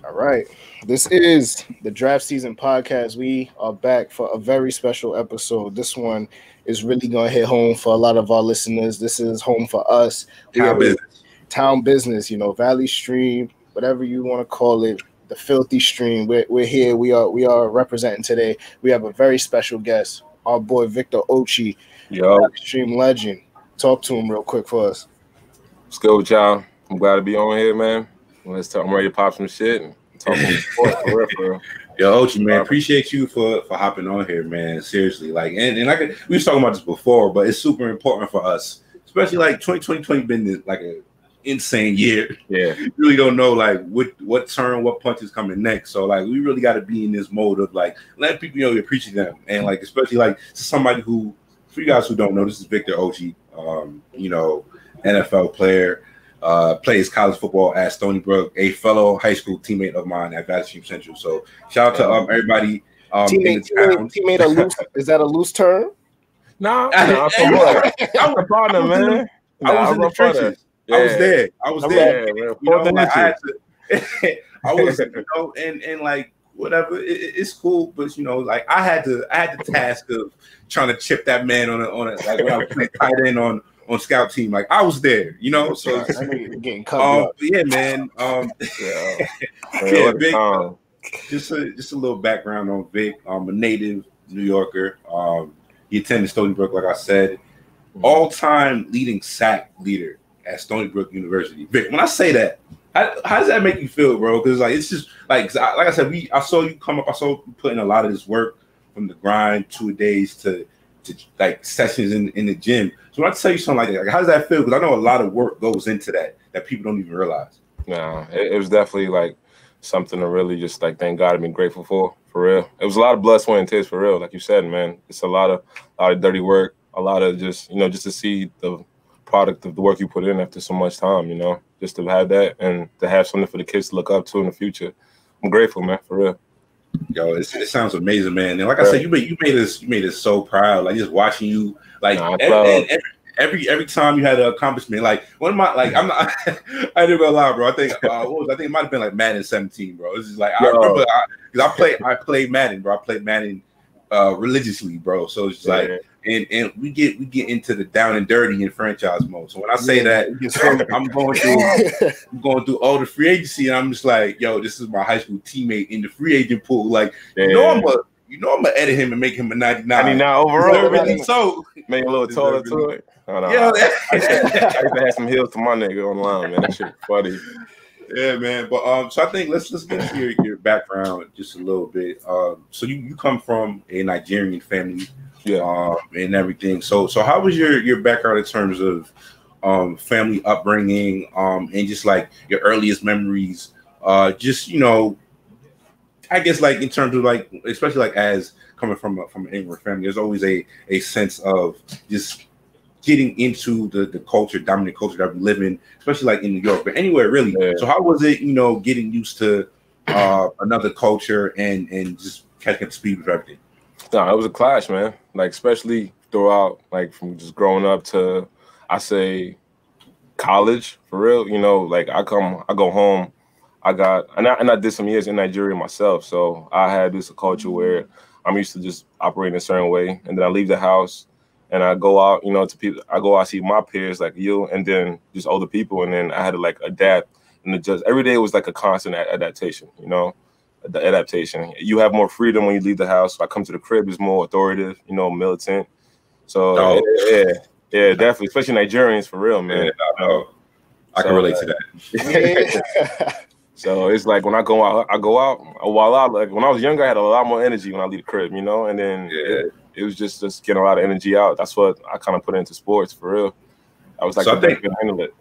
All right. This is the draft season podcast. We are back for a very special episode. This one is really going to hit home for a lot of our listeners. This is home for us. Town business. Town business, Valley Stream, whatever you want to call it, the filthy stream. We're here. We are representing today. We have a very special guest, our boy Victor Ochi, Valley Stream legend. Talk to him real quick for us. What's good with y'all? I'm glad to be on here, man. Let's talk. I'm ready to pop some shit and talk some sports for real. Yo, Ochi, man, appreciate you for hopping on here, man. Seriously, we was talking about this before, but it's super important for us, especially like 2020 been like an insane year. Yeah, you really don't know like what turn, what punch is coming next. So like we really got to be in this mode of like letting people you appreciate them, and like especially like somebody who, for you guys who don't know, this is Victor Ochi, NFL player. Plays college football at Stony Brook, a fellow high school teammate of mine at Valley Stream Central. So shout out to everybody. Teammate a loose, is that a loose term? Nah, I'm a partner, man. I was in the trenches. Yeah. I was there. I was, and like whatever. It's cool, but like I had the task of trying to chip that man on a like when I was playing tight end on scout team. Like I was there, so getting cut. Yeah, man. Vic, just a little background on Vic. I'm a native New Yorker. He attended Stony Brook, like I said, all-time leading sack leader at Stony Brook University. Vic, when I say that, how does that make you feel, bro? Because like it's just like I said, I saw you come up. I saw you put in a lot of this work from the grind, 2 days to like sessions in the gym. So when I tell you something like that, like, how does that feel? Because I know a lot of work goes into that people don't even realize. No, it was definitely like something to really just like thank God and be grateful for real. It was a lot of blood, sweat, and tears for real. Like you said, man, it's a lot of dirty work, a lot of just just to see the product of the work you put in after so much time, just to have that and to have something for the kids to look up to in the future. I'm grateful, man, for real. Yo, it sounds amazing, man. And like I said, you made us so proud. Like just watching you, like every time you had an accomplishment. Like one of my I'm not I didn't go lie, bro. I think I think it might have been like Madden 17, bro. It's just like I remember because I played Madden, bro. I played Madden religiously, bro. So it's just like and we get into the down and dirty in franchise mode. So when I say that, I'm going through all the free agency, and I'm just like, yo, this is my high school teammate in the free agent pool. Like, I'm gonna edit him and make him a 99. 99 overall. Really so make a little taller to it. Yeah, I used to have some heels to my nigga online, man. That shit funny. Yeah, man. But so I think let's get into your background just a little bit. So you come from a Nigerian family, and everything. So how was your background in terms of family upbringing, and just like your earliest memories? I guess like in terms of like, especially like as coming from an immigrant family, there's always a sense of just getting into the dominant culture that we live in, especially like in New York, but anywhere really. Yeah. So how was it, getting used to another culture and just catching up to speed with everything? No, it was a clash, man. Like especially throughout, like from just growing up to, I say, college for real. Like I go home. And I did some years in Nigeria myself, so I had this culture where I'm used to just operating a certain way, and then I leave the house. And I go out, to people. I go out, see my peers like you, and then just older people, and then I had to like adapt and adjust. Every day was like a constant adaptation, the adaptation. You have more freedom when you leave the house. So I come to the crib, it's more authoritative, militant. So yeah, definitely, especially Nigerians for real, man. Yeah, I can relate to that. So it's like when I go out. While like when I was younger, I had a lot more energy when I leave the crib, and then. It was just getting a lot of energy out. That's what I kind of put into sports for real. I was like, so I think handle it.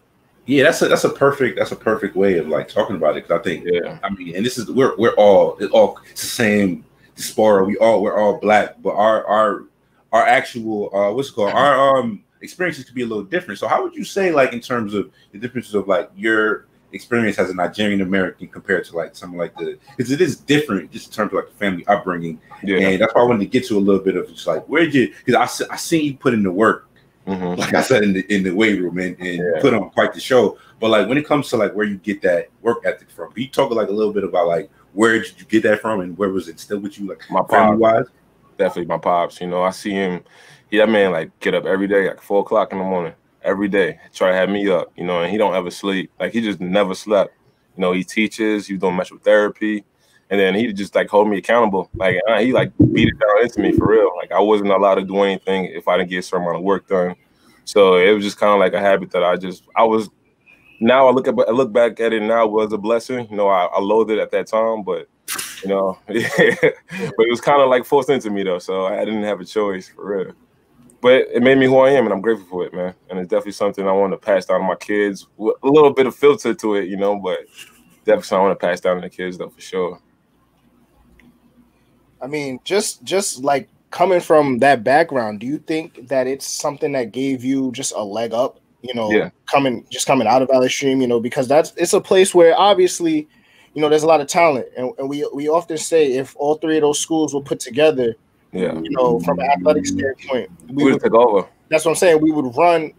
Yeah, that's a perfect way of like talking about it. Because I think, I mean, and this is we're all it's the same diaspora. We're all black, but our actual what's it called? Our experiences could be a little different. So how would you say, like, in terms of the differences of like your experience as a Nigerian American compared to like something like because it is different just in terms of like the family upbringing, and that's why I wanted to get to a little bit of just like because I seen you put in the work like I said, in the weight room, and put on quite the show. But like when it comes to like where you get that work ethic from, can you talk like a little bit about like where did you get that from, and where was it still with you, like my family wise? Definitely my pops. You know, I see him. That man like get up every day, like 4 o'clock in the morning, every day, try to have me up. You know, and he don't ever sleep. Like he just never slept. You know, he teaches. He's doing mental therapy. And then he just like hold me accountable. Like he like beat it down into me for real. Like I wasn't allowed to do anything if I didn't get a certain amount of work done. So it was just kind of like a habit that I was. Now I look back at it now, it was a blessing. You know, I loathed it at that time, but you know, but it was kind of like forced into me though. So I didn't have a choice for real. But it made me who I am, and I'm grateful for it, man. And it's definitely something I want to pass down to my kids with a little bit of filter to it, you know. But definitely something I want to pass down to the kids though, for sure. I mean, just like coming from that background, do you think that it's something that gave you just a leg up, you know, coming out of Valley Stream, you know, because it's a place where obviously, you know, there's a lot of talent, and we often say if all three of those schools were put together, you know, from an athletic standpoint, we would take over. That's what I'm saying. We would run,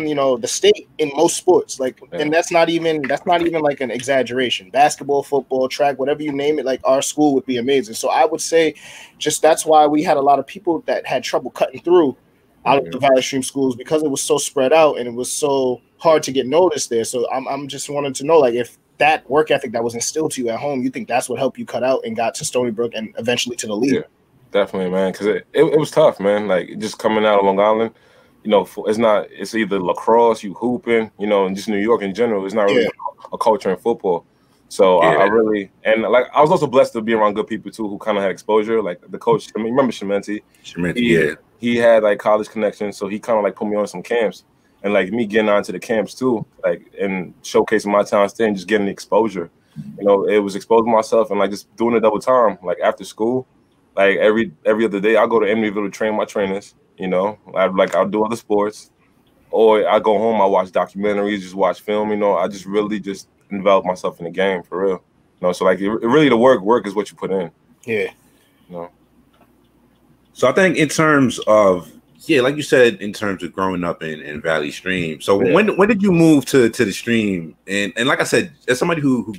you know, the state in most sports. Like, and that's not even like an exaggeration. Basketball, football, track, whatever you name it, like our school would be amazing. So I would say just that's why we had a lot of people that had trouble cutting through out of the Valley Stream schools, because it was so spread out and it was so hard to get noticed there. So I'm just wanting to know, like, if that work ethic that was instilled to you at home, you think that's what helped you cut out and got to Stony Brook and eventually to the league? Yeah. Definitely, man, because it was tough, man. Like just coming out of Long Island, you know, it's either lacrosse, you hooping, you know, and just New York in general. It's not really a culture in football. So I really, and like I was also blessed to be around good people too, who kind of had exposure. Like the coach, I mean, remember Shimenti? He had like college connections, so he kind of like put me on some camps, and like me getting onto the camps too, like and showcasing my talents there and just getting the exposure. You know, it was exposing myself and like just doing it double time, like after school. Like every other day, I go to Emeryville to train my trainers. You know, I'll do other sports, or I go home. I watch documentaries, just watch film. You know, I just really just envelop myself in the game for real. You know, so like really the work is what you put in. Yeah. You know. So I think in terms of like you said, in terms of growing up in Valley Stream. So when did you move to the Stream? And like I said, as somebody who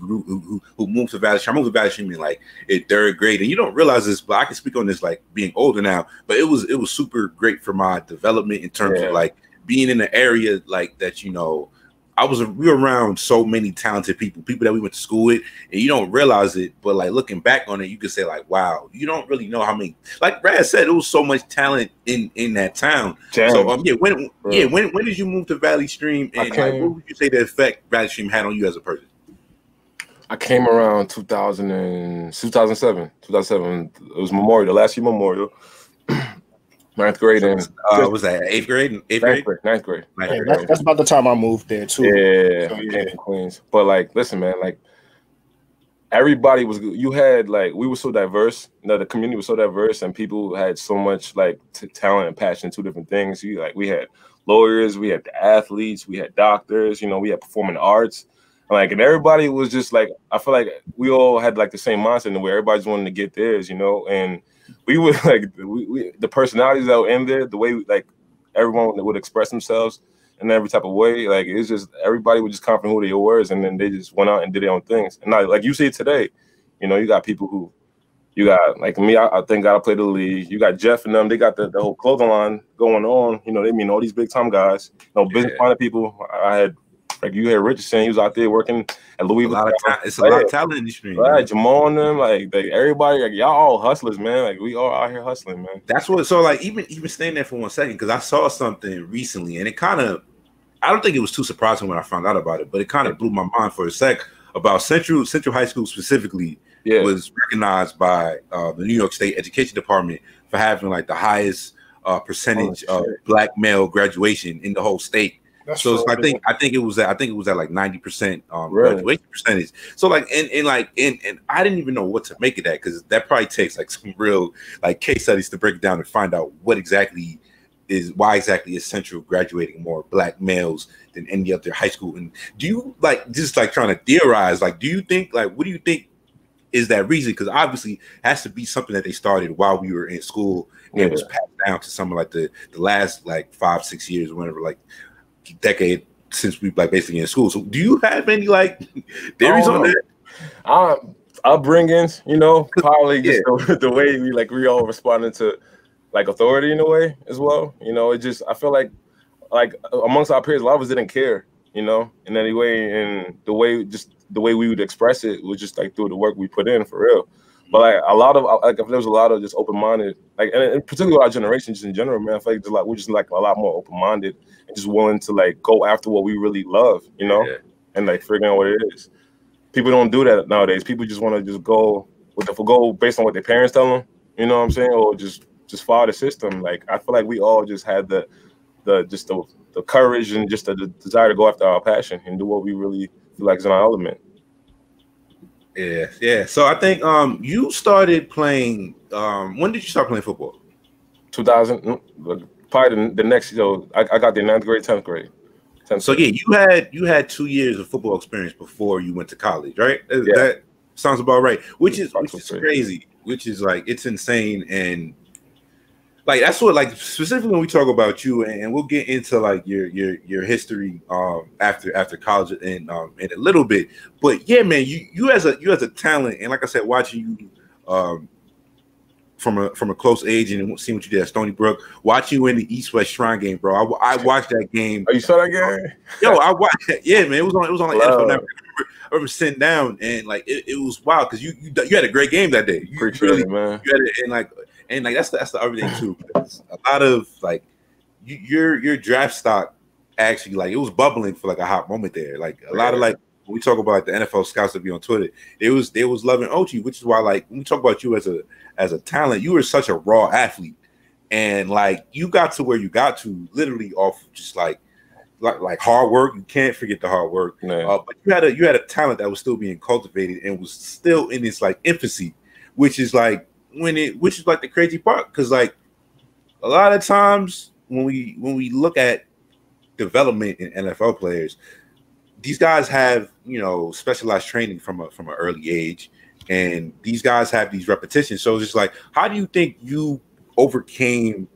moved to Valley Stream, I moved to Valley Stream in like in 3rd grade, and you don't realize this, but I can speak on this like being older now. But it was super great for my development in terms of like being in an area like that. You know, we were around so many talented people that we went to school with, and you don't realize it, but like looking back on it, you could say like, wow, you don't really know how many, like Brad said, it was so much talent in that town. So when did you move to Valley Stream, and like, what would you say the effect Valley Stream had on you as a person? I came around 2007. It was Memorial, the last year Memorial. 9th grade and was that 8th grade? 9th grade. That's about the time I moved there too. Yeah, so, I came from Queens. But like, listen, man, like everybody was. You had like we were so diverse. You know, the community was so diverse, and people had so much like talent and passion. 2 different things. We had lawyers, we had athletes, we had doctors. You know, we had performing arts. And everybody was just like, I feel like we all had like the same mindset in the way everybody's wanting to get theirs. You know, and we would like the personalities that were in there, the way like everyone would express themselves in every type of way. Like it's just everybody was just confident who they were, and then they just went out and did their own things. And like you see it today, you know, you got people who you got like me. I thank God I played the league. You got Jeff and them. They got the whole clothing line going on. You know, they mean all these big time guys. You know, business minded people. I had. Like you had Richardson, he was out there working at Louis Vuitton. It's a lot of talent in the street. Right, Jamal and them, like everybody, like y'all all hustlers, man. Like we all out here hustling, man. That's what. So like even staying there for 1 second, because I saw something recently, and it kind of, I don't think it was too surprising when I found out about it, but it kind of blew my mind for a sec about Central High School specifically. Was recognized by the New York State Education Department for having like the highest percentage of Black male graduation in the whole state. So I think it was at like 90% graduation percentage. So like and I didn't even know what to make of that, because that probably takes like some real like case studies to break it down and find out why exactly is Central graduating more Black males than any other high school. And do you like just like trying to theorize, like do you think like what do you think is that reason? Because obviously it has to be something that they started while we were in school and it was passed down to something like the last like 5-6 years, whatever, like decade since we like basically in school. So do you have any like theories on that? Upbringings, probably just the way we all responded to like authority in a way as well. It just, I feel like amongst our peers, a lot of us didn't care, in any way, and the way we would express it was just like through the work we put in for real. But like a lot of there was a lot of just open-minded, like, and particularly our generation just in general, man. I feel like we're just like a lot more open-minded and just willing to like go after what we really love, and like figuring out what it is. People don't do that nowadays. People just want to just go based on what their parents tell them, you know what I'm saying, or just follow the system. Like I feel like we all just had the courage and just the desire to go after our passion and do what we really feel like is in our element. Yeah. So I think you started playing. When did you start playing football? 2000. Probably the next. I got the 9th grade, 10th grade. So yeah, you had 2 years of football experience before you went to college, right? That sounds about right. Which is crazy. Which is like, it's insane. And like that's what, like, specifically when we talk about you, and we'll get into like your history after college and in a little bit. But yeah, man, you as a talent, and like I said, watching you from a close age and seeing what you did at Stony Brook, watching you in the East West Shrine game, bro. I watched that game. Oh, you saw that game? Yo, I watched that. Yeah, man, it was on like NFL Network. I remember sitting down and like it was wild because you had a great game that day. You really, man. You had it, and that's the other thing too. A lot of like your draft stock actually, like, it was bubbling for like a hot moment there. Like a lot of, like, when we talk about like the NFL scouts that be on Twitter, they was loving Ochi, which is why, like, when we talk about you as a talent, you were such a raw athlete, and like you got to where you got to literally off just like hard work. You can't forget the hard work. But you had a talent that was still being cultivated and was still in its like infancy, which is like the crazy part, because like a lot of times when we look at development in NFL players, these guys have, specialized training from an early age, and these guys have these repetitions. So it's just like, how do you think you overcame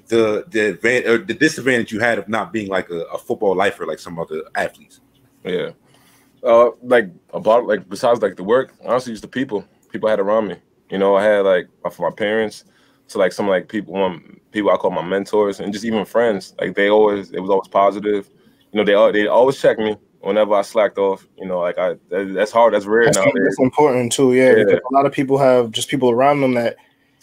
the advantage or the disadvantage you had of not being like a football lifer like some other athletes? Yeah, besides like the work, honestly, just the people I had around me. I had like from my parents to like some like people I call my mentors, and just even friends. Like it was always positive. They always check me whenever I slacked off. That's hard. That's rare nowadays. That's important too. Yeah, because a lot of people have just people around them that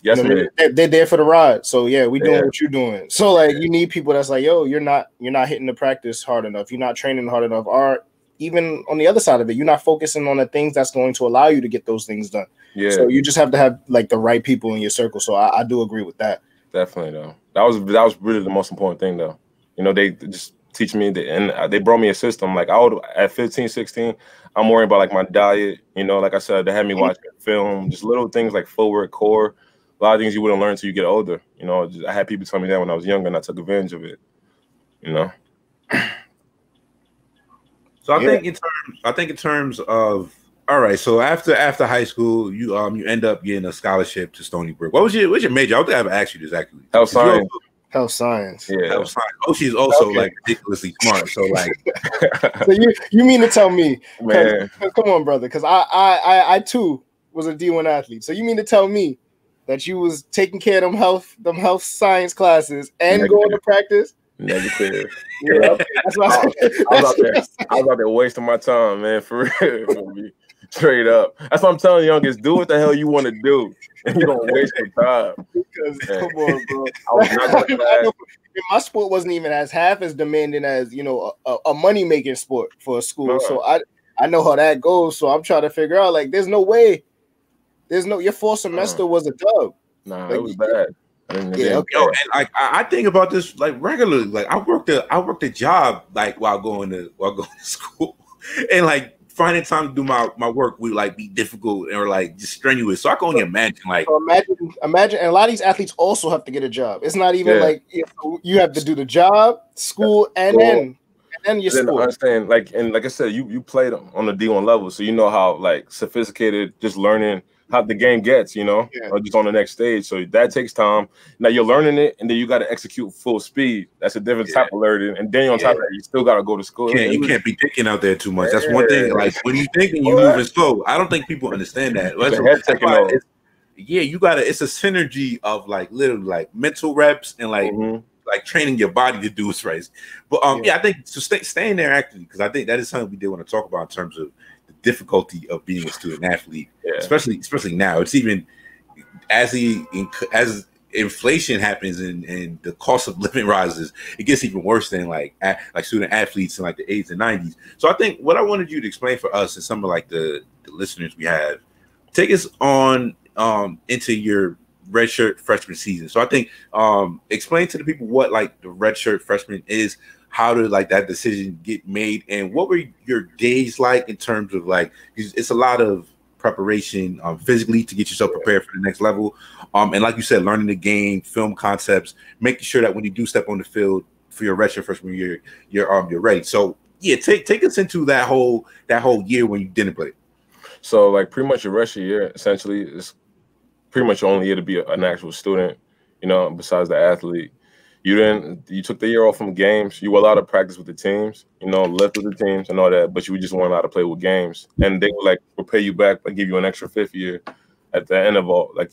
they're there for the ride. So yeah, we doing what you're doing. So like you need people that's like, yo, you're not hitting the practice hard enough. You're not training hard enough. Or even on the other side of it, you're not focusing on the things that's going to allow you to get those things done. Yeah. So you just have to have like the right people in your circle. So I do agree with that. Definitely though. That was really the most important thing though. They just teach me and they brought me a system. Like at 15, 16, I'm worrying about like my diet. Like I said, they had me watching film, just little things like footwork, core, a lot of things you wouldn't learn until you get older. I had people tell me that when I was younger, and I took advantage of it. So I think in terms of, all right, so after high school, you end up getting a scholarship to Stony Brook. What's your major? I don't think I ever asked you this actually. Health science. Health science. Yeah. Health science. Oh, she's also like ridiculously smart. So like, so you mean to tell me, man? Come on, brother, because I too was a D1 athlete. So you mean to tell me that you was taking care of them health science classes and going to practice? Negative. Yeah, that's what I was out there wasting my time, man. For real, straight up. That's what I'm telling you, youngest. Do what the hell you want to do, and you don't waste your time. Because come on, bro. I was not gonna my sport wasn't even half as demanding as a money making sport for a school. No. So I know how that goes. So I'm trying to figure out like there's no way. Your fall semester was a dub. Nah, it was bad. Yo, and like I think about this like regularly. Like I worked a job like while going to school, and like finding time to do my work would like be difficult or like just strenuous. So I can only imagine like. So imagine, and a lot of these athletes also have to get a job. It's not even like you have to do the job, school, and then and your sport. Understand, like I said, you played on the D1 level, so you know how like sophisticated just learning how the game gets, or just on the next stage. So that takes time. Now you're learning it, and then you got to execute full speed. That's a different type of learning. And then on top of that, you still got to go to school. You can't be thinking out there too much. That's one thing. Like when you thinking, you moving slow. I don't think people understand that. You gotta. It's a synergy of like literally like mental reps and like training your body to do what's right. But I think so. Staying there actively, because I think that is something we did want to talk about in terms of the difficulty of being a student athlete, especially now. It's even as inflation happens and the cost of living rises, it gets even worse than like student athletes in like the 80s and 90s. So I think what I wanted you to explain for us and some of like the listeners we have, take us on into your redshirt freshman season. So I think explain to the people what like the redshirt freshman is, how did like that decision get made, and what were your days like in terms of like, it's a lot of preparation physically to get yourself prepared for the next level, and like you said, learning the game, film concepts, making sure that when you do step on the field for your redshirt freshman year, you're ready. So take us into that whole year when you didn't play. So like pretty much your freshman year essentially is pretty much your only year to be an actual student, besides the athlete. You took the year off from games. You were allowed to practice with the teams, lift with the teams and all that, but you just weren't allowed to play with games. And they would like pay you back, like give you an extra fifth year at the end of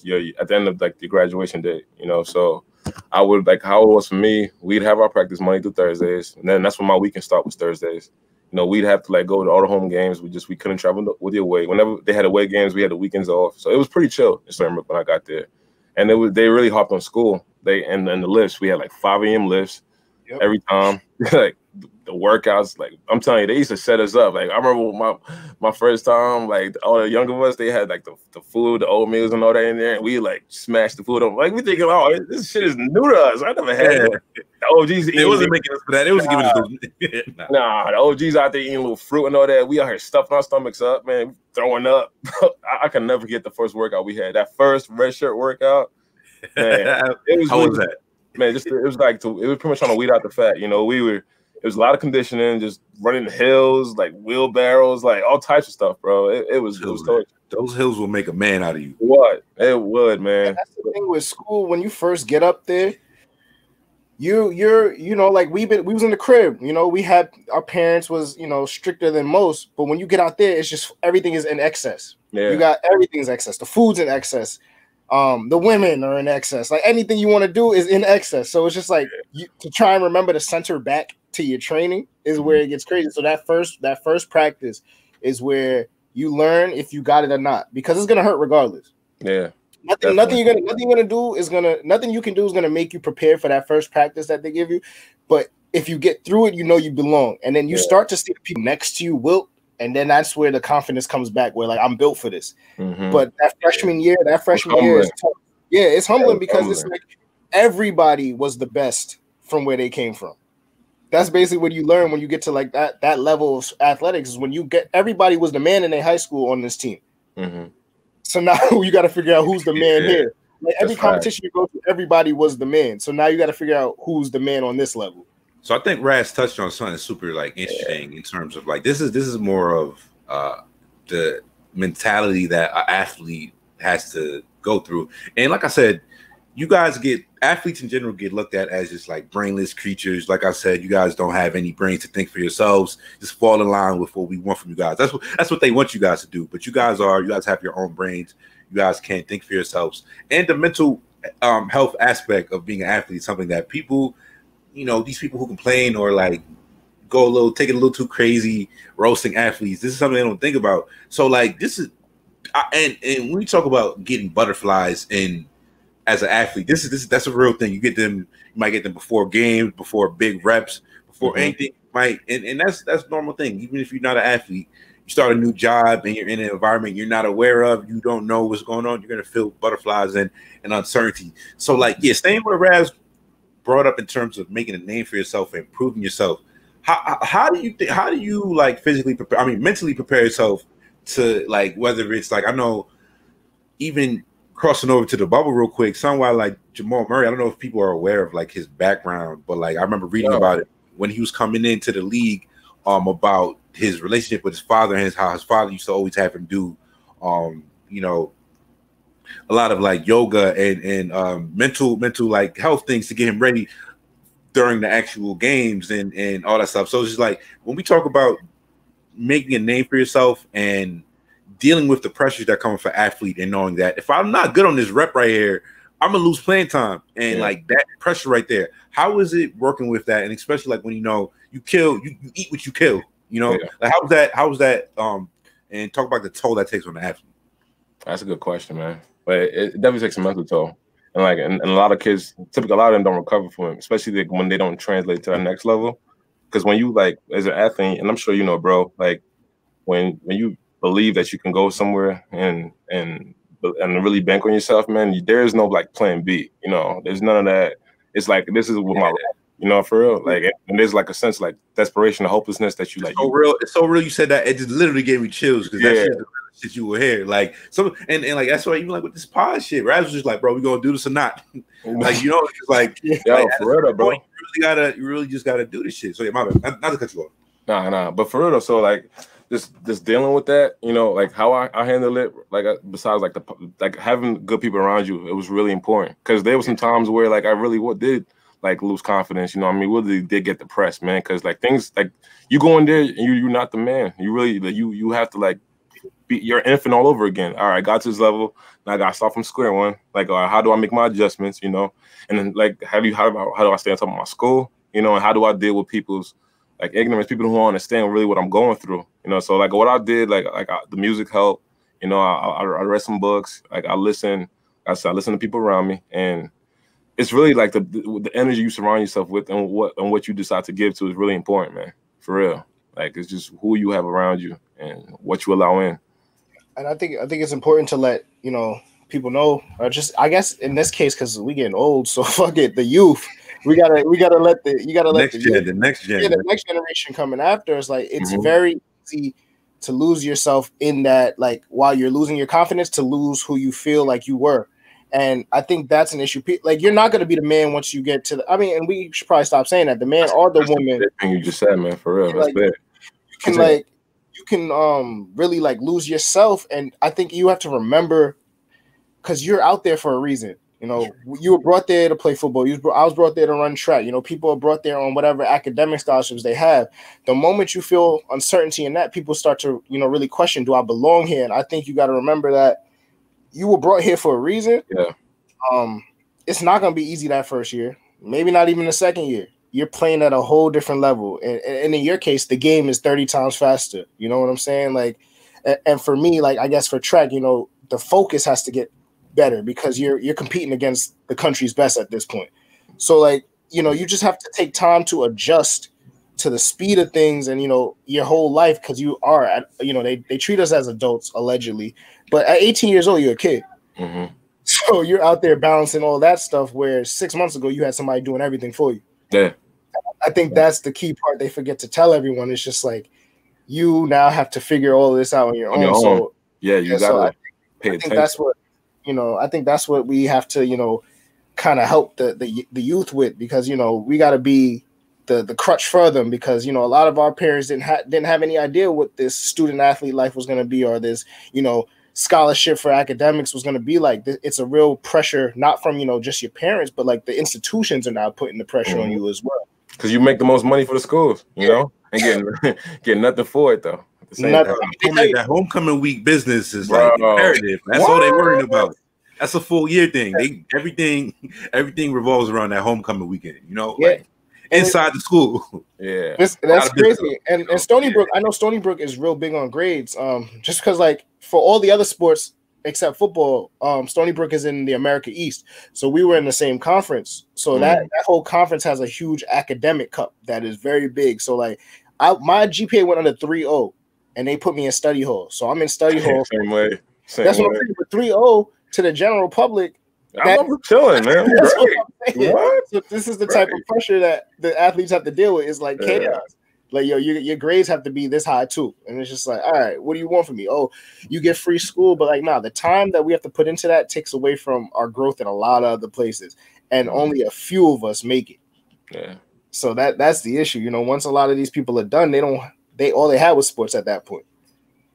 your graduation date, So I would like, how it was for me, we'd have our practice Monday through Thursdays, and then that's when my weekend start was Thursdays. We'd have to like go to all the home games. We couldn't travel with the away. Whenever they had away games, we had the weekends off. So it was pretty chill when I got there. And they really hopped on school. And the lifts, we had like 5 a.m. lifts every time. Like the workouts, like I'm telling you, they used to set us up. Like I remember my first time, like all the younger ones, they had like the food, the oatmeals and all that in there, and we like smashed the food up. Like we thinking, oh, this shit is new to us. I never had it. The OGs, it wasn't making us for that. It was giving us nah, the OGs out there eating a little fruit and all that. We out here stuffing our stomachs up, man, throwing up. I can never forget the first workout we had. That first red shirt workout. Man, it was how was that? Man, it was pretty much trying to weed out the fat. It was a lot of conditioning, just running hills, like wheelbarrows, like all types of stuff, bro. It was torture. Those hills will make a man out of you. What? It would, man. And that's the thing with school. When you first get up there, you're like we was in the crib. We had our parents was stricter than most, but when you get out there, it's just everything is in excess. Yeah. You got everything's excess. The food's in excess. The women are in excess. Like anything you want to do is in excess. So it's just like to try and remember to center back to your training is where it gets crazy. So that first practice is where you learn if you got it or not, because it's gonna hurt regardless. Yeah. Nothing you can do is gonna make you prepare for that first practice that they give you. But if you get through it, you belong, and then you start to see the people next to you wilt. And then that's where the confidence comes back, where like I'm built for this. Mm-hmm. But that freshman year is tough. Yeah, it's humbling because it's like everybody was the best from where they came from. That's basically what you learn when you get to like that level of athletics, is when you get everybody was the man in their high school on this team. Mm-hmm. So now you got to figure out who's the man here. Like every competition you go to, everybody was the man. So now you got to figure out who's the man on this level. So I think Raz touched on something super like interesting in terms of like this is more of the mentality that an athlete has to go through. And like I said, athletes in general get looked at as just like brainless creatures. Like I said, you guys don't have any brains to think for yourselves. Just fall in line with what we want from you guys. That's what they want you guys to do. But you guys have your own brains. You guys can't think for yourselves. And the mental health aspect of being an athlete is something that people, these people who complain or like take it a little too crazy, roasting athletes, this is something they don't think about. So like this is, and when we talk about getting butterflies as an athlete, that's a real thing. You might get them before games, before big reps, before anything. And that's normal thing. Even if you're not an athlete, you start a new job and you're in an environment you're not aware of, you don't know what's going on, you're gonna feel butterflies and uncertainty. So like, staying where Raz brought up in terms of making a name for yourself and proving yourself. How do you like physically prepare? I mean, mentally prepare yourself to like, whether it's like, I know even crossing over to the bubble real quick, somewhere like Jamal Murray, I don't know if people are aware of like his background, but like I remember reading about it. when he was coming into the league, about his relationship with his father and how his father used to always have him do, you know, a lot of like yoga and mental like health things to get him ready during the actual games and all that stuff. So it's just like when we talk about making a name for yourself and dealing with the pressures that come for athlete and knowing that if I'm not good on this rep right here, I'm gonna lose playing time and like that pressure right there. How is it working with that? And especially like when you eat what you kill, like how's that and talk about the toll that takes on the athlete. That's a good question, man. But it definitely takes a mental toll. And a lot of kids, typically a lot of them don't recover from it, especially when they don't translate to that next level. Because when you like as an athlete, and I'm sure you know, bro, like when you believe that you can go somewhere and really bank on yourself, man, there is no like plan B. There's none of that. It's like this is what my life, for real. Like, and there's like a sense like desperation, or hopelessness that you like. It's so real. You said that it just literally gave me chills because that's the shit you will hear. Like and like that's why even like with this pod shit, Raz was just like, bro, we gonna do this or not? Like it's like for real, bro. You really just gotta do this shit. So yeah, my bad. Not to cut you off. Nah. But for real though, so like just dealing with that, like how I handle it, like besides like having good people around you, it was really important because there were some times where like I really did like lose confidence. Really did get depressed, man. Because like things like you go in there and you're not the man. You really you have to like be your infant all over again. All right, I got to this level. Now I got to start from square one. Like, all right, how do I make my adjustments? And then like how do I stay on top of my school? And how do I deal with people's like ignorance, people who don't understand really what I'm going through? So like what I did, the music helped. I read some books. Like I listen to people around me, and it's really like the energy you surround yourself with and what you decide to give to is really important, man. For real. Like it's just who you have around you and what you allow in. And I think it's important to let people know, or just I guess in this case because we getting old, so fuck it, the youth. We gotta let the next generation coming after us. Like it's very easy to lose yourself in that, like while you're losing your confidence, to lose who you feel like you were. And I think that's an issue. Like you're not going to be the man once you get to and we should probably stop saying that. The man or the woman. You just said, man, for real. That's bad. You can really like lose yourself, and I think you have to remember because you're out there for a reason. You were brought there to play football. I was brought there to run track. People are brought there on whatever academic scholarships they have. The moment you feel uncertainty in that, people start to really question, do I belong here? And I think you got to remember that you were brought here for a reason. Yeah. It's not going to be easy that first year. Maybe not even the second year. You're playing at a whole different level. And in your case, the game is 30 times faster. You know what I'm saying? Like, and for me, like, I guess for track, the focus has to get better because you're competing against the country's best at this point. So like, you just have to take time to adjust to the speed of things and, your whole life. Cause you are at, they treat us as adults allegedly, but at 18 years old, you're a kid. Mm-hmm. So you're out there balancing all that stuff where 6 months ago you had somebody doing everything for you. Yeah. I think that's the key part they forget to tell everyone. It's just like, you now have to figure all this out on your own. So yeah, you gotta pay attention. I think that's what we have to, kind of help the youth with, because, we got to be the crutch for them, because, a lot of our parents didn't have any idea what this student athlete life was going to be, or this, scholarship for academics was going to be like. It's a real pressure, not from, just your parents, but like the institutions are now putting the pressure on you as well. Because you make the most money for the schools, and getting nothing for it though. That homecoming week business is like imperative. That's all they worried about. That's a full year thing. Everything revolves around that homecoming weekend. Like inside the school. Yeah, that's crazy. And Stony Brook, I know Stony Brook is real big on grades. Just because like for all the other sports except football, Stony Brook is in the America East. So we were in the same conference. So that whole conference has a huge academic cup that is very big. So like my GPA went under 3.0 and they put me in study hall. So I'm in study hall. Same way. That's what I'm saying. But 3.0 to the general public. I'm chilling, man. What? So this is the type of pressure that the athletes have to deal with. It's like chaos. Like, your grades have to be this high too. And it's just like, all right, what do you want from me? Oh, you get free school. But like, the time that we have to put into that takes away from our growth in a lot of other places. And only a few of us make it. Yeah. So that's the issue. You know, once a lot of these people are done, they all they had was sports at that point.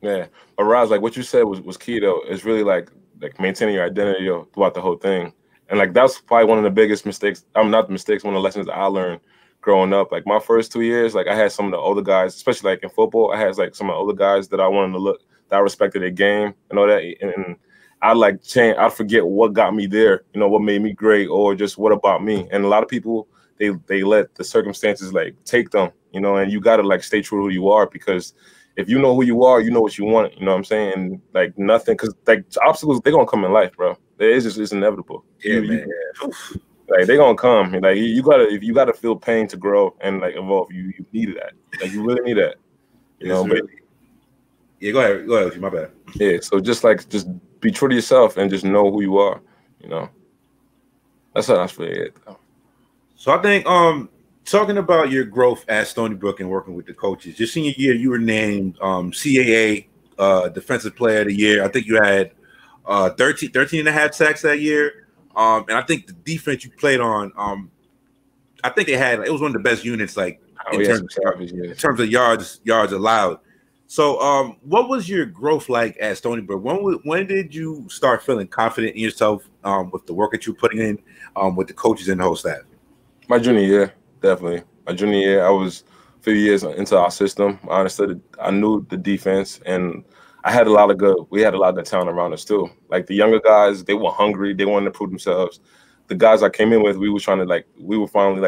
Yeah, but Roz, like what you said was key though. It's really like maintaining your identity throughout the whole thing, and like that's probably one of the biggest mistakes. I'm not the mistakes. One of the lessons that I learned growing up. Like my first 2 years, like I had some of the older guys, especially like in football. I had like some of the older guys that I wanted to look, that I respected their game and all that, and I like change. I forget what got me there. You know, what made me great, or just what about me. And a lot of people they let the circumstances like take them. You know, and you gotta like stay true to who you are, because if you know who you are, you know what you want. You know what I'm saying? And like nothing, because like obstacles, they're gonna come in life, bro. It's inevitable. Yeah, man. Like they're gonna come. Like you gotta feel pain to grow and like evolve. You need that. Like you really need that. You know. But, yeah, go ahead. My bad. Yeah. So just be true to yourself and just know who you are. You know. That's really it. So I think talking about your growth at Stony Brook and working with the coaches, your senior year, you were named CAA Defensive Player of the Year. I think you had 13 and a half sacks that year. And I think the defense you played on, I think it was one of the best units, like in terms of yards allowed. So what was your growth like at Stony Brook? When did you start feeling confident in yourself with the work that you were putting in with the coaches and the whole staff? My junior year. Definitely. My junior year, I was a few years into our system. I knew the defense, and we had a lot of good talent around us too. Like the younger guys, they were hungry. They wanted to prove themselves. The guys I came in with, we were finally like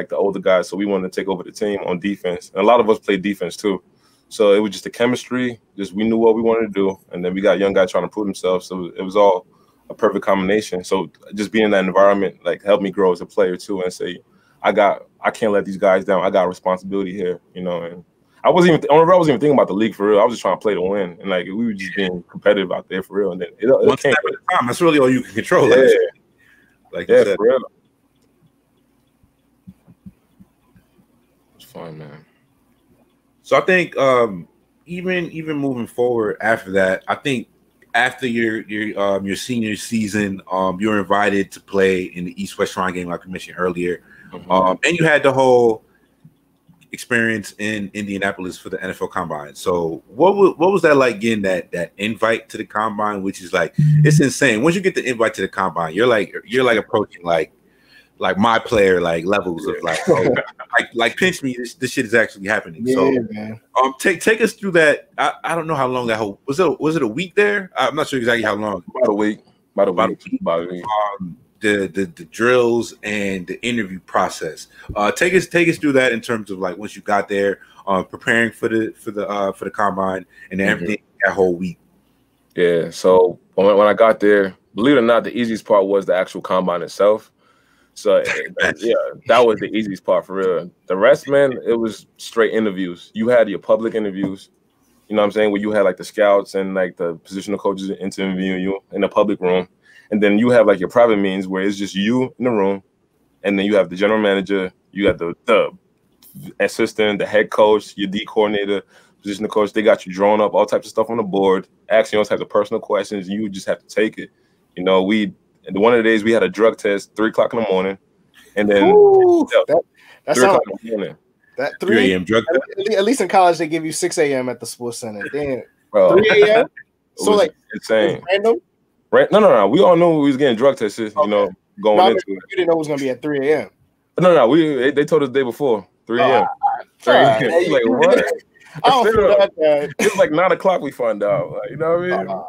the older guys, so we wanted to take over the team on defense. And a lot of us played defense too. So it was just the chemistry. Just we knew what we wanted to do, and then we got young guys trying to prove themselves. So it was all a perfect combination. So just being in that environment like helped me grow as a player too, and say, I can't let these guys down. I got a responsibility here, you know. And I wasn't even thinking about the league for real. I was just trying to play to win, and like we were just being competitive out there for real. And then one step at a time. That's really all you can control. Yeah, like you said. For real. It's fun, man. So I think even moving forward after that, I think after your senior season, you were invited to play in the East-West Shrine game, like I mentioned earlier. And you had the whole experience in Indianapolis for the NFL Combine. So what was that like getting that invite to the Combine, which is like, it's insane. Once you get the invite to the Combine, you're like approaching like my player like levels of like, oh, like pinch me, this shit is actually happening. Yeah, so man. Take us through that. I don't know how long that whole was it a week there? I'm not sure exactly how long. About a week. The drills and the interview process. Take us through that in terms of like once you got there, preparing for the Combine and everything that whole week. Yeah. So when I got there, believe it or not, the easiest part was the actual Combine itself. So yeah, that was the easiest part for real. The rest, man, it was straight interviews. You had your public interviews, you know what I'm saying, where you had like the scouts and like the positional coaches interviewing you in the public room. And then you have like your private meetings where it's just you in the room, and then you have the general manager, you got the assistant, the head coach, your D coordinator, positional coach. They got you drawn up all types of stuff on the board, asking all types of personal questions. You just have to take it. You know, one of the days we had a drug test 3 o'clock in the morning, and then that 3 o'clock in the morning. That 3 a.m. drug test. At least in college they give you 6 a.m. at the sports center. Damn, bro. 3 a.m. So like insane. Random. Right? No. We all knew we was getting drug tested. You know, going into it. You didn't know it was gonna be at 3 a.m. No. They told us the day before 3 a.m. 3 a.m. Like what? I don't feel that bad. It was like 9 o'clock. We found out. Like, you know what I mean? No,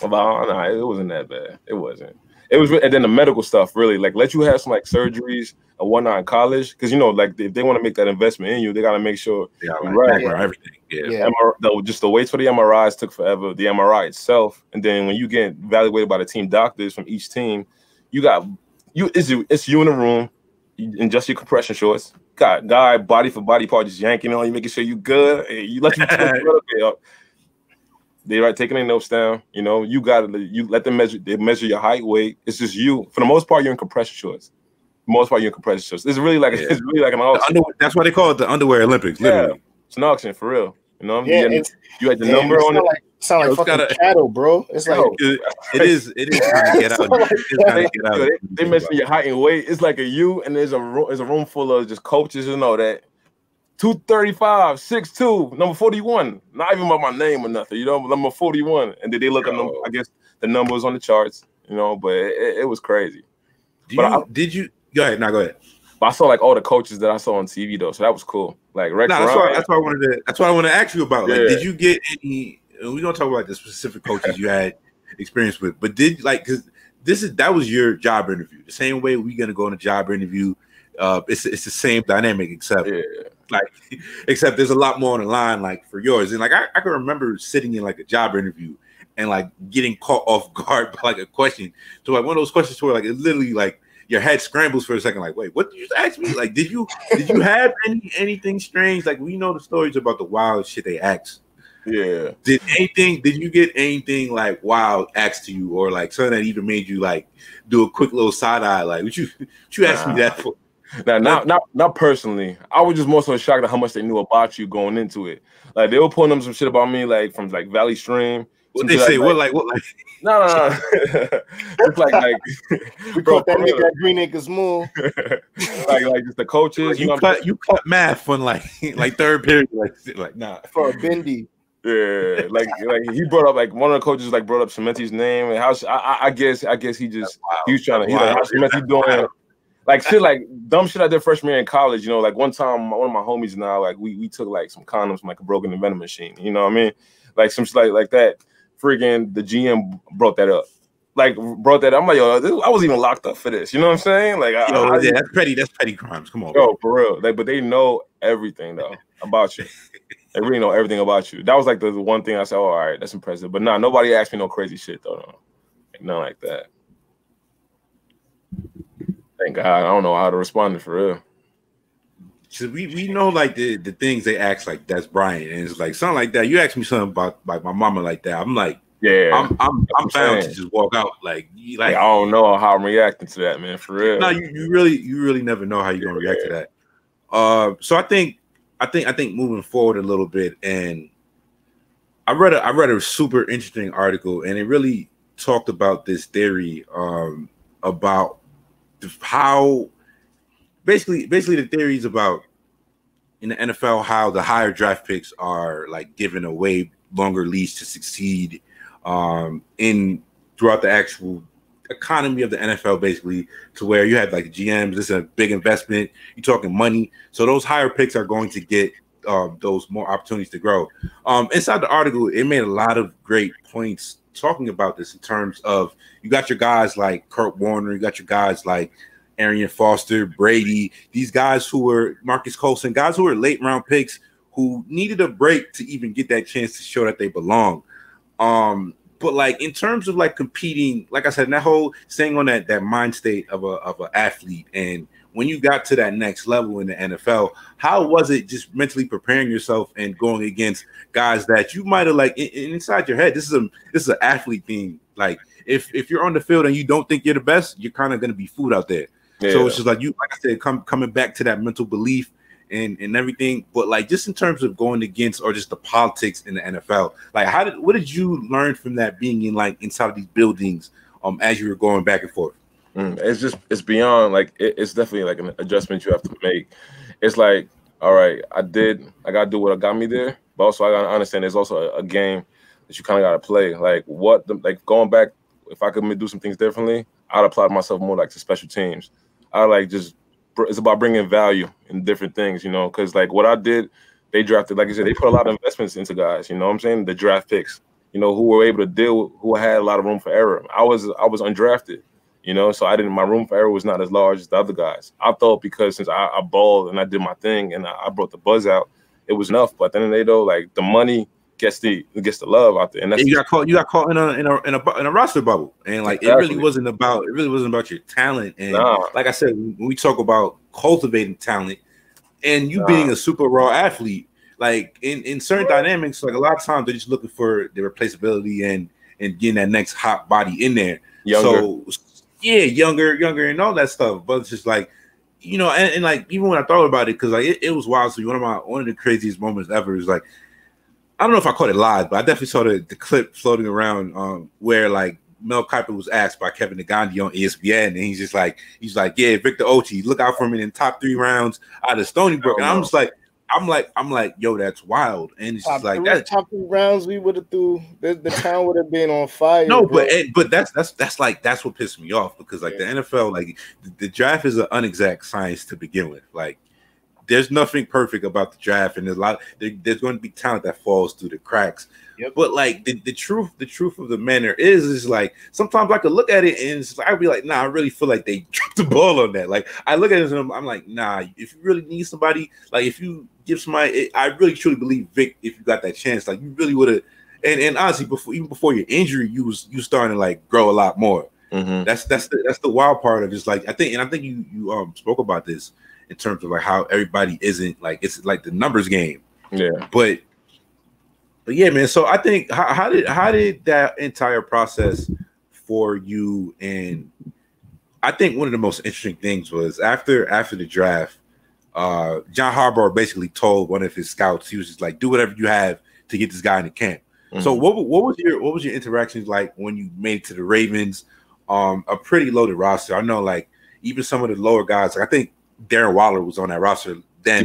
it wasn't that bad. It wasn't. It was, and then the medical stuff really like let you have some like surgeries and whatnot in college, because you know like if they want to make that investment in you, they got to make sure everything. Yeah. Just the waits for the MRIs took forever. The MRI itself, and then when you get evaluated by the team doctors from each team, it's you in the room in just your compression shorts. Got guy body for body part just yanking on you, making sure you good. You let you. They taking their notes down. You know, you let them measure your height, weight. It's just you. For the most part, you're in compression shorts. It's really like it's really like an auction. That's why they call it the underwear Olympics. Literally, it's an auction for real. You know, you had the number on it. Sound like fucking cattle, bro. It's like it is trying to get out. They mention your height and weight. It's like a U, and there's a room full of just coaches, you know, that 235, 6'2", number 41. Not even about my name or nothing, you know, number 41. And then they look at them, I guess the numbers on the charts, you know, but it was crazy. Did you go ahead? Now go ahead. But I saw like all the coaches that I saw on TV though, so that was cool. Like Rex. That's what I wanted to ask you about. Like, did you get any? We're gonna talk about the specific coaches you had experience with, but because that was your job interview. The same way we're gonna go on a job interview. It's the same dynamic, except there's a lot more on the line, like for yours. And like I can remember sitting in like a job interview and like getting caught off guard by like a question. So like one of those questions where like it literally like your head scrambles for a second, like, wait, what did you ask me? Like, did you have anything strange? Like, we know the stories about the wild shit they asked. Yeah. Did you get anything like wild asked to you, or like something that even made you like do a quick little side eye? Like, what you asked me that for? Not personally. I was just more so shocked at how much they knew about you going into it. Like they were pulling them some shit about me, like from like Valley Stream. What they say? What? No. It's like we caught that nigga at Green Acres Mall. like just the coaches. You cut math on like third period, like nah for a bendy. Yeah, like he brought up like one of the coaches like brought up Cementi's name and how I guess he just he was trying to he's like how Cementi doing like shit like dumb shit I did freshman year in college. You know, like one time one of my homies and I like we took like some condoms from like a broken vending machine. You know what I mean? Like some shit like that. Freaking the GM brought that up. I'm like, yo, I wasn't even locked up for this. You know what I'm saying? Like, that's petty. That's petty crimes. Come on, yo, for real. Like, but they know everything though about you. They really know everything about you. That was like the one thing I said. Oh, all right, that's impressive. But nah, nobody asked me no crazy shit though. No. Like, nothing like that. Thank God. I don't know how to respond to for real. So we know like the things they ask like that's Brian, and it's like something like that. You ask me something about like my mama like that. I'm like, yeah, I'm bound to just walk out like I don't know how I'm reacting to that, man. For real. No, you really never know how you're gonna react to that. So I think moving forward a little bit, and I read a super interesting article, and it really talked about this theory about how. Basically, the theories about in the NFL how the higher draft picks are like given a way longer leash to succeed in throughout the actual economy of the NFL, basically to where you had like GMs. This is a big investment. You're talking money, so those higher picks are going to get those more opportunities to grow. Inside the article, it made a lot of great points talking about this in terms of you got your guys like Kurt Warner, you got your guys like Arian Foster, Brady, these guys who were Marcus Colson, guys who were late round picks who needed a break to even get that chance to show that they belong. But like in terms of like competing, like I said, that whole staying on that mind state of an athlete, and when you got to that next level in the NFL, how was it just mentally preparing yourself and going against guys that you might have like inside your head? This is an athlete thing. Like if you're on the field and you don't think you're the best, you're kind of going to be food out there. Yeah. So it's just like like I said, coming back to that mental belief and everything. But like just in terms of going against or just the politics in the NFL, like what did you learn from that being in like inside of these buildings as you were going back and forth? It's beyond like it's definitely like an adjustment you have to make. It's like, all right, I gotta do what got me there, but also I gotta understand there's also a game that you kind of gotta play. Like going back, if I could do some things differently, I'd apply myself more like to special teams. It's about bringing value in different things, you know, because like what I did, they drafted, like I said, they put a lot of investments into guys, you know what I'm saying? The draft picks, you know, who were able to deal, who had a lot of room for error. I was undrafted, you know, so my room for error was not as large as the other guys. I thought because since I balled and I did my thing and I brought the buzz out, it was enough. But at the end of the day, though, like the money gets the love out there, and you got caught in a roster bubble, and like exactly. It really wasn't about your talent. And like I said, when we talk about cultivating talent and you being a super raw athlete, like in certain dynamics, like a lot of times they're just looking for the replaceability and getting that next hot body in there. Younger. So yeah, younger and all that stuff. But it's just like, you know, and like even when I thought about it, because like it was wild. So one of the craziest moments ever is like, I don't know if I caught it live, but I definitely saw the clip floating around where like Mel Kiper was asked by Kevin Nagandi on ESPN, and he's like, yeah, Victor Ochi, look out for him in the top 3 rounds out of Stony Brook. And I'm just like, I'm like, yo, that's wild. And it's just like that. Top 3 rounds, we would have threw the town would have been on fire. No, bro. but that's what pissed me off, because like the NFL, like the draft is an unexact science to begin with. Like, there's nothing perfect about the draft, and there's going to be talent that falls through the cracks. Yep. But like the truth of the matter is like sometimes I could look at it and I'd be like, nah, I really feel like they dropped the ball on that. Like I look at it and I'm like, nah, if you really need somebody, like if you give somebody, I really truly believe Vic, if you got that chance, like you really would have. And honestly, before your injury, you starting to like grow a lot more. Mm-hmm. That's the wild part of it. It's like I think you spoke about this in terms of like how everybody isn't like, it's like the numbers game. Yeah, but yeah, man. So I think how did that entire process for you? And I think one of the most interesting things was after the draft, John Harbaugh basically told one of his scouts, he was just like, do whatever you have to get this guy in the camp. Mm-hmm. So what was your interactions like when you made it to the Ravens? A pretty loaded roster. I know like even some of the lower guys, like I think Darren Waller was on that roster then.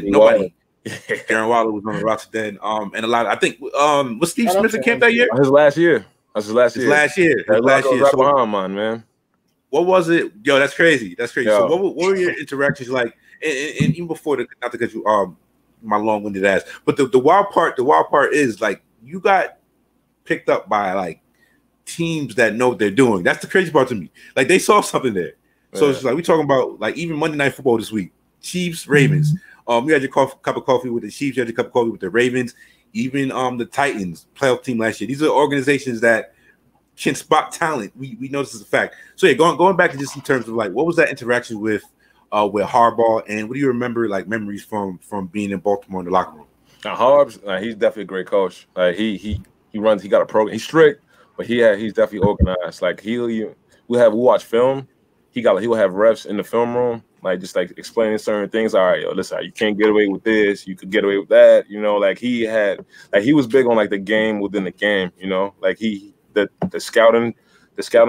Darren Waller was on the roster then. And a lot of, I think was Steve Smith in camp that year? His last year. That's his last year. Last year. Right behind mine, man. What was it? Yo, that's crazy. Yo. So what were your interactions like? And even before not to get you my long-winded ass, but the wild part is like you got picked up by like teams that know what they're doing. That's the crazy part to me. Like they saw something there. So it's just like we talking about like even Monday Night Football this week, Chiefs, Ravens. You had your cup of coffee with the Chiefs, you had your cup of coffee with the Ravens, even the Titans, playoff team last year. These are organizations that can spot talent. We know this is a fact. So yeah, going back to just in terms of like what was that interaction with Harbaugh, and what do you remember like memories from being in Baltimore in the locker room? Now Harb's he's definitely a great coach. Like he got a program. He's strict, but he's definitely organized. Like we watch film. He will have refs in the film room, like just like explaining certain things. All right, yo, listen, you can't get away with this. You could get away with that. You know, like he was big on like the game within the game. You know, like the scouting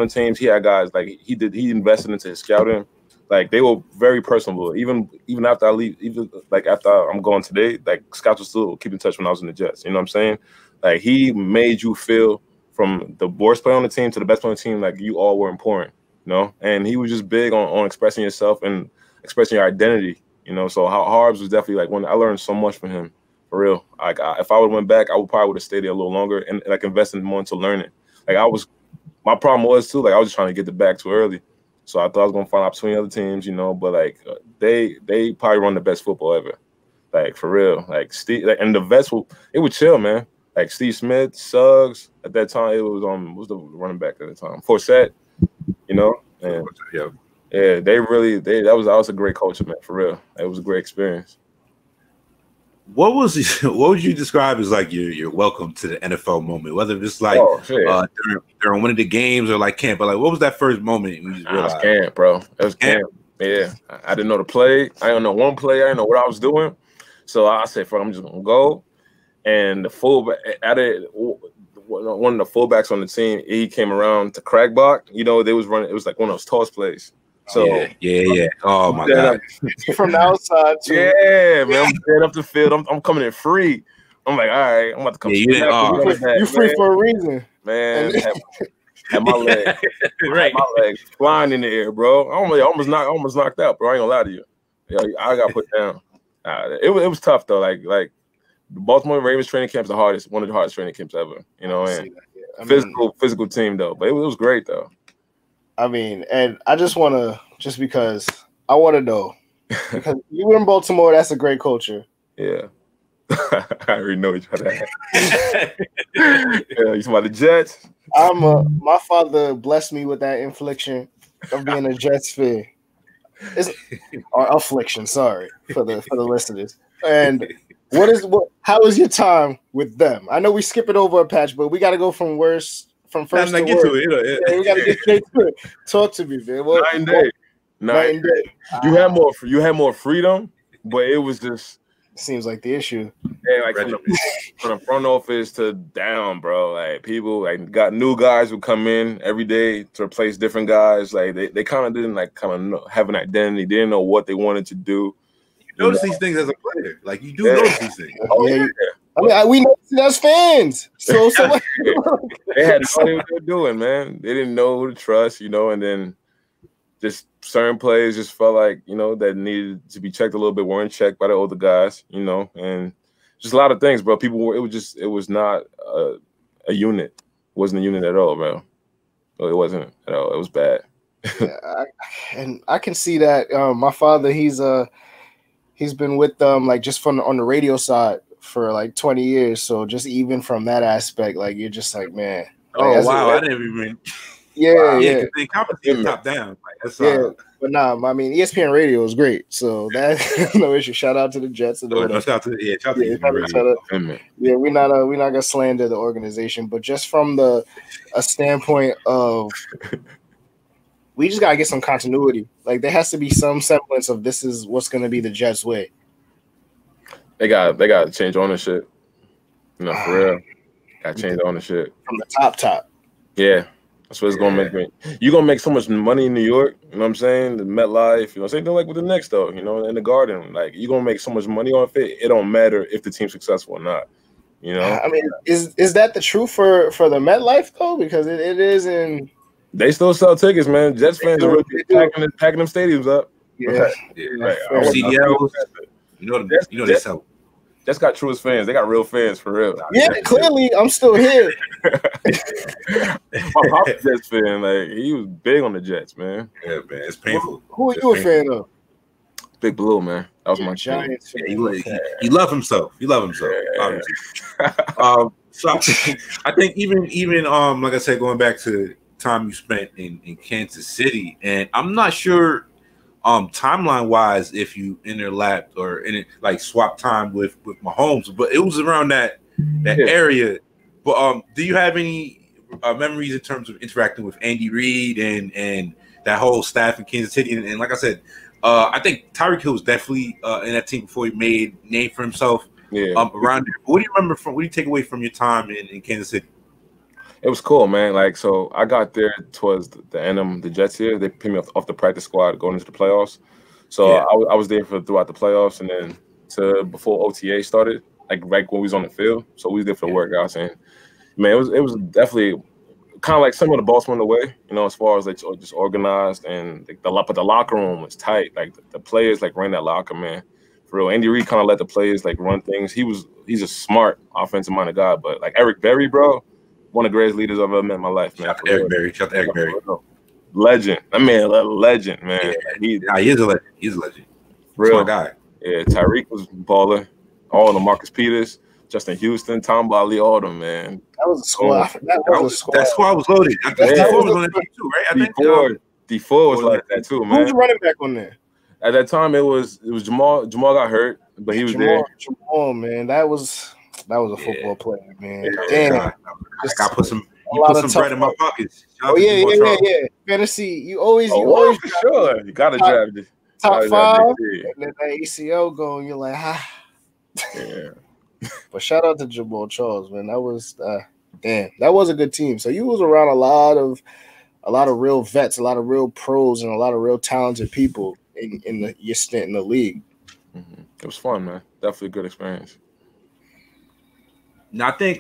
teams. He had guys like he invested into his scouting. Like they were very personable. Even after I leave, even like after I'm going today, like scouts will still keep in touch when I was in the Jets. You know what I'm saying? Like he made you feel from the worst player on the team to the best player on the team, like you all were important. You know, and he was just big on expressing yourself and expressing your identity. You know, so Harbs was definitely like when I learned so much from him, for real. Like if I would have went back, I would probably have stayed there a little longer and like invested more into learning. Like my problem was too, like I was just trying to get the bag too early, so I thought I was gonna find opportunity other teams, you know. But like they probably run the best football ever, like for real. Like Steve, like, and the vets it would chill, man. Like Steve Smith, Suggs at that time, it was what was the running back at the time? Forsett. You know, and yeah, that was a great culture, man, for real. It was a great experience. What would you describe as like your welcome to the NFL moment? Whether it's like during one of the games or like camp, but like what was that first moment when you just realized? It was camp, bro. It was camp. Yeah, I didn't know the play. I didn't know one play. I didn't know what I was doing. So I said, "Fuck, I'm just gonna go." And the fullback one of the fullbacks on the team, he came around to crack block. You know, they was running. It was like one of those toss plays. So yeah. Oh my god! From the outside, too. Yeah, man. I'm getting up the field. I'm coming in free. I'm like, all right, I'm about to come. You free for a reason, man. Had my leg, right? My leg flying in the air, bro. I almost knocked out, bro. I ain't gonna lie to you. Yeah, I got put down. It was tough though. Like the Baltimore Ravens training camp is one of the hardest training camps ever. You know, and physical team though. But it was great though. I mean, and I just want to, because I want to know, because you were in Baltimore, that's a great culture. Yeah. I already know each other. Yeah, you talking about the Jets? My father blessed me with that infliction of being a Jets fan. Or affliction, sorry, for the listeners. And how was your time with them? I know we skip it over a patch, but we got to go from first to worst. Yeah, we got to get straight to it. Talk to me, man. Night and day. You had more freedom, but it was just seems like the issue. Yeah, like from the front office to down, bro. Like people like got new guys who come in every day to replace different guys. Like they kind of didn't have an identity. They didn't know what they wanted to do. You notice these things as a player. Like you do notice these things. Oh yeah. I mean, we noticed it as fans. So they had no idea what they were doing, man. They didn't know who to trust, and then just certain plays just felt like, that needed to be checked a little bit, weren't checked by the older guys, and just a lot of things, bro. It was not a unit. It wasn't a unit at all, bro. It wasn't at all. It was bad. And I can see that. My father, he's been with them like just on the radio side for like 20 years. So just even from that aspect, like you're just like, man. Oh wow, I didn't even. Yeah. They compensate top down. Like, that's but I mean, ESPN Radio is great, so that's no issue. Shout out to the Jets. Shout out to yeah, we're not gonna slander the organization, but just from a standpoint of, we just gotta get some continuity. Like there has to be some semblance of this is what's gonna be the Jets way. They got to change ownership. For real. Got to change ownership from the top. Yeah. That's what it's gonna make me. You're gonna make so much money in New York, you know what I'm saying? The MetLife, same thing like with the Knicks though, in the Garden. Like you're gonna make so much money off it. It don't matter if the team's successful or not. I mean, is that the truth for the MetLife though? Because it is in. They still sell tickets, man. Jets fans are really packing them stadiums up. Yeah. Right. CDLs. They sell. Jets got truest fans. They got real fans for real. Yeah, clearly I'm still here. My pop's Jets fan. Like he was big on the Jets, man. Yeah, man. It's painful. Who are you a fan of? Big Blue, man. That was my Giants. He loved himself. He loved himself. Yeah. So I think even like I said, going back to time you spent in Kansas City, and I'm not sure timeline wise if you interlapped or swap time with Mahomes, but it was around that area. But do you have any memories in terms of interacting with Andy Reid and that whole staff in Kansas City? And like I said, I think Tyreek Hill was definitely in that team before he made a name for himself. Yeah. Around there. What do you remember what do you take away from your time in Kansas City? It was cool, man. Like, so I got there towards the end of the Jets here. They picked me off the practice squad going into the playoffs. So I was there throughout the playoffs and then before OTA started, like right when we was on the field. So we was there for the workouts. And man, it was definitely kind of like similar to Baltimore in a way, as far as like just organized and but the locker room was tight. Like the players like ran that locker, man. For real, Andy Reid kind of let the players like run things. He's a smart offensive minded guy, but like Eric Berry, bro. One of the greatest leaders I've ever met in my life, man. Shout out to Eric Berry. Legend. That man, a legend, man. He is a legend. He's a legend. Real Smart guy. Yeah, Tyreek was baller. All of them, Marcus Peters, Justin Houston, Tom Bali, all of them, man. That was a squad. That squad was loaded. D4 was on that team too, right? I think D4 was like that too, man. Who was running back on there? At that time, it was Jamal. Jamal got hurt, but he was there. Jamal, man, that was a football player, man. Yeah, damn. I put some bread in my pockets. Yeah. Fantasy, you always for sure. You gotta draft it. Top 5, and then that ACL going, you're like, Yeah. But shout out to Jamal Charles, man. That was that was a good team. So you was around a lot of real vets, a lot of real pros, and a lot of real talented people in your stint in the league. Mm-hmm. It was fun, man. Definitely a good experience. Now I think